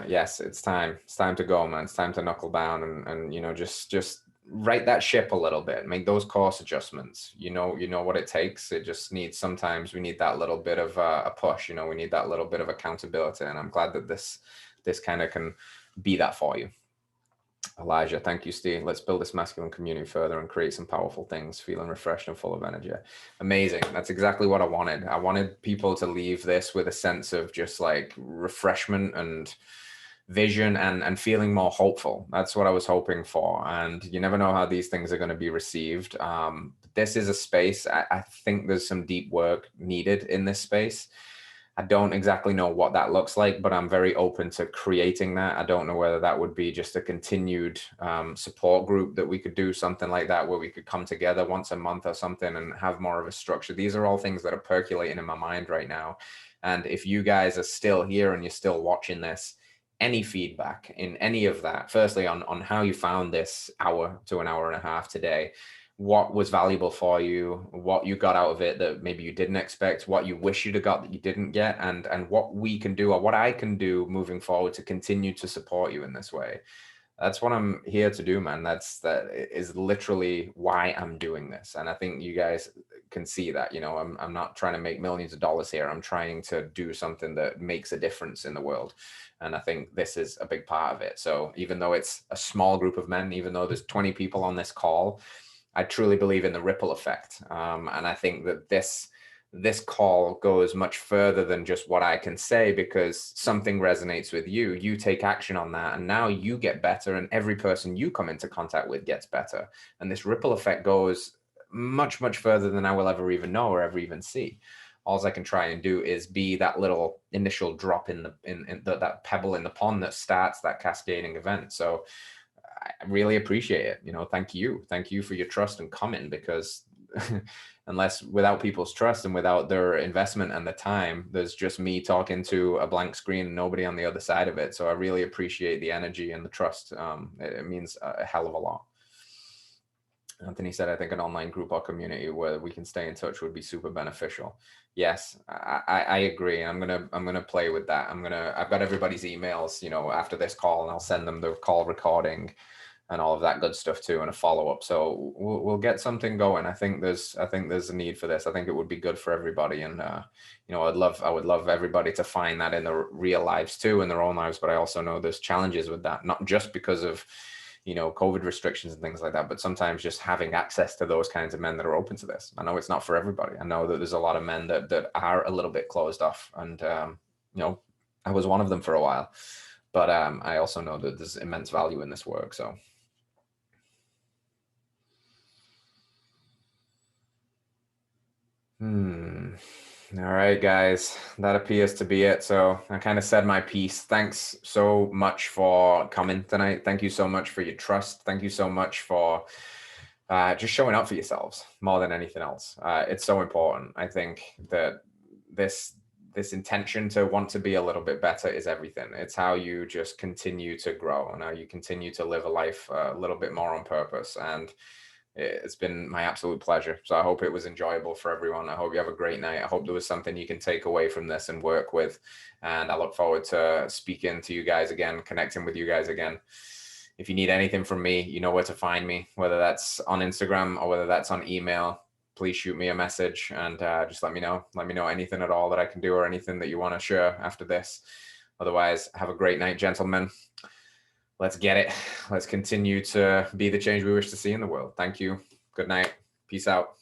Yes, it's time. It's time to go, man. It's time to knuckle down and just right that ship a little bit. Make those course adjustments. You know what it takes. It just needs, sometimes we need that little bit of a push. We need that little bit of accountability, and I'm glad that this kind of can be that for you. Elijah, thank you, Steve. Let's build this masculine community further and create some powerful things, feeling refreshed and full of energy. Amazing. That's exactly what I wanted. I wanted people to leave this with a sense of just like refreshment and vision and feeling more hopeful. That's what I was hoping for. And you never know how these things are going to be received. This is a space, I think there's some deep work needed in this space. I don't exactly know what that looks like, but I'm very open to creating that. I don't know whether that would be just a continued support group that we could do something like that, where we could come together once a month or something and have more of a structure. These are all things that are percolating in my mind right now. And if you guys are still here and you're still watching this, any feedback in any of that, firstly on how you found this hour to an hour and a half today, what was valuable for you, what you got out of it that maybe you didn't expect, what you wish you'd have got that you didn't get, and what we can do, or what I can do moving forward to continue to support you in this way. That's what I'm here to do, man. That is literally why I'm doing this. And I think you guys can see that, I'm not trying to make millions of dollars here. I'm trying to do something that makes a difference in the world. And I think this is a big part of it. So even though it's a small group of men, even though there's 20 people on this call, I truly believe in the ripple effect. And I think that this call goes much further than just what I can say, because something resonates with you. You take action on that, and now you get better, and every person you come into contact with gets better. And this ripple effect goes much, much further than I will ever even know or ever even see. All I can try and do is be that little initial drop in that pebble in the pond that starts that cascading event. So I really appreciate it. Thank you for your trust and comment, because without people's trust and without their investment and the time, there's just me talking to a blank screen, nobody on the other side of it. So I really appreciate the energy and the trust. It means a hell of a lot. Anthony said, I think an online group or community where we can stay in touch would be super beneficial. Yes, I agree. I'm gonna play with that. I've got everybody's emails, after this call, and I'll send them the call recording and all of that good stuff too, and a follow-up. So we'll get something going. I think there's a need for this. I think it would be good for everybody. And I would love everybody to find that in their real lives too, in their own lives. But I also know there's challenges with that, not just because of COVID restrictions and things like that, but sometimes just having access to those kinds of men that are open to this. I know it's not for everybody. I know that there's a lot of men that are a little bit closed off, and I was one of them for a while, but I also know that there's immense value in this work. So all right, guys, that appears to be it. So I kind of said my piece. Thanks so much for coming tonight. Thank you so much for your trust. Thank you so much for just showing up for yourselves more than anything else. It's so important. I think that this intention to want to be a little bit better is everything. It's how you just continue to grow, and how you continue to live a life a little bit more on purpose. And it's been my absolute pleasure. So I hope it was enjoyable for everyone. I hope you have a great night. I hope there was something you can take away from this and work with. And I look forward to speaking to you guys again, connecting with you guys again. If you need anything from me, you know where to find me, whether that's on Instagram or whether that's on email. Please shoot me a message and just let me know. Let me know anything at all that I can do, or anything that you want to share after this. Otherwise, have a great night, gentlemen. Let's get it. Let's continue to be the change we wish to see in the world. Thank you. Good night. Peace out.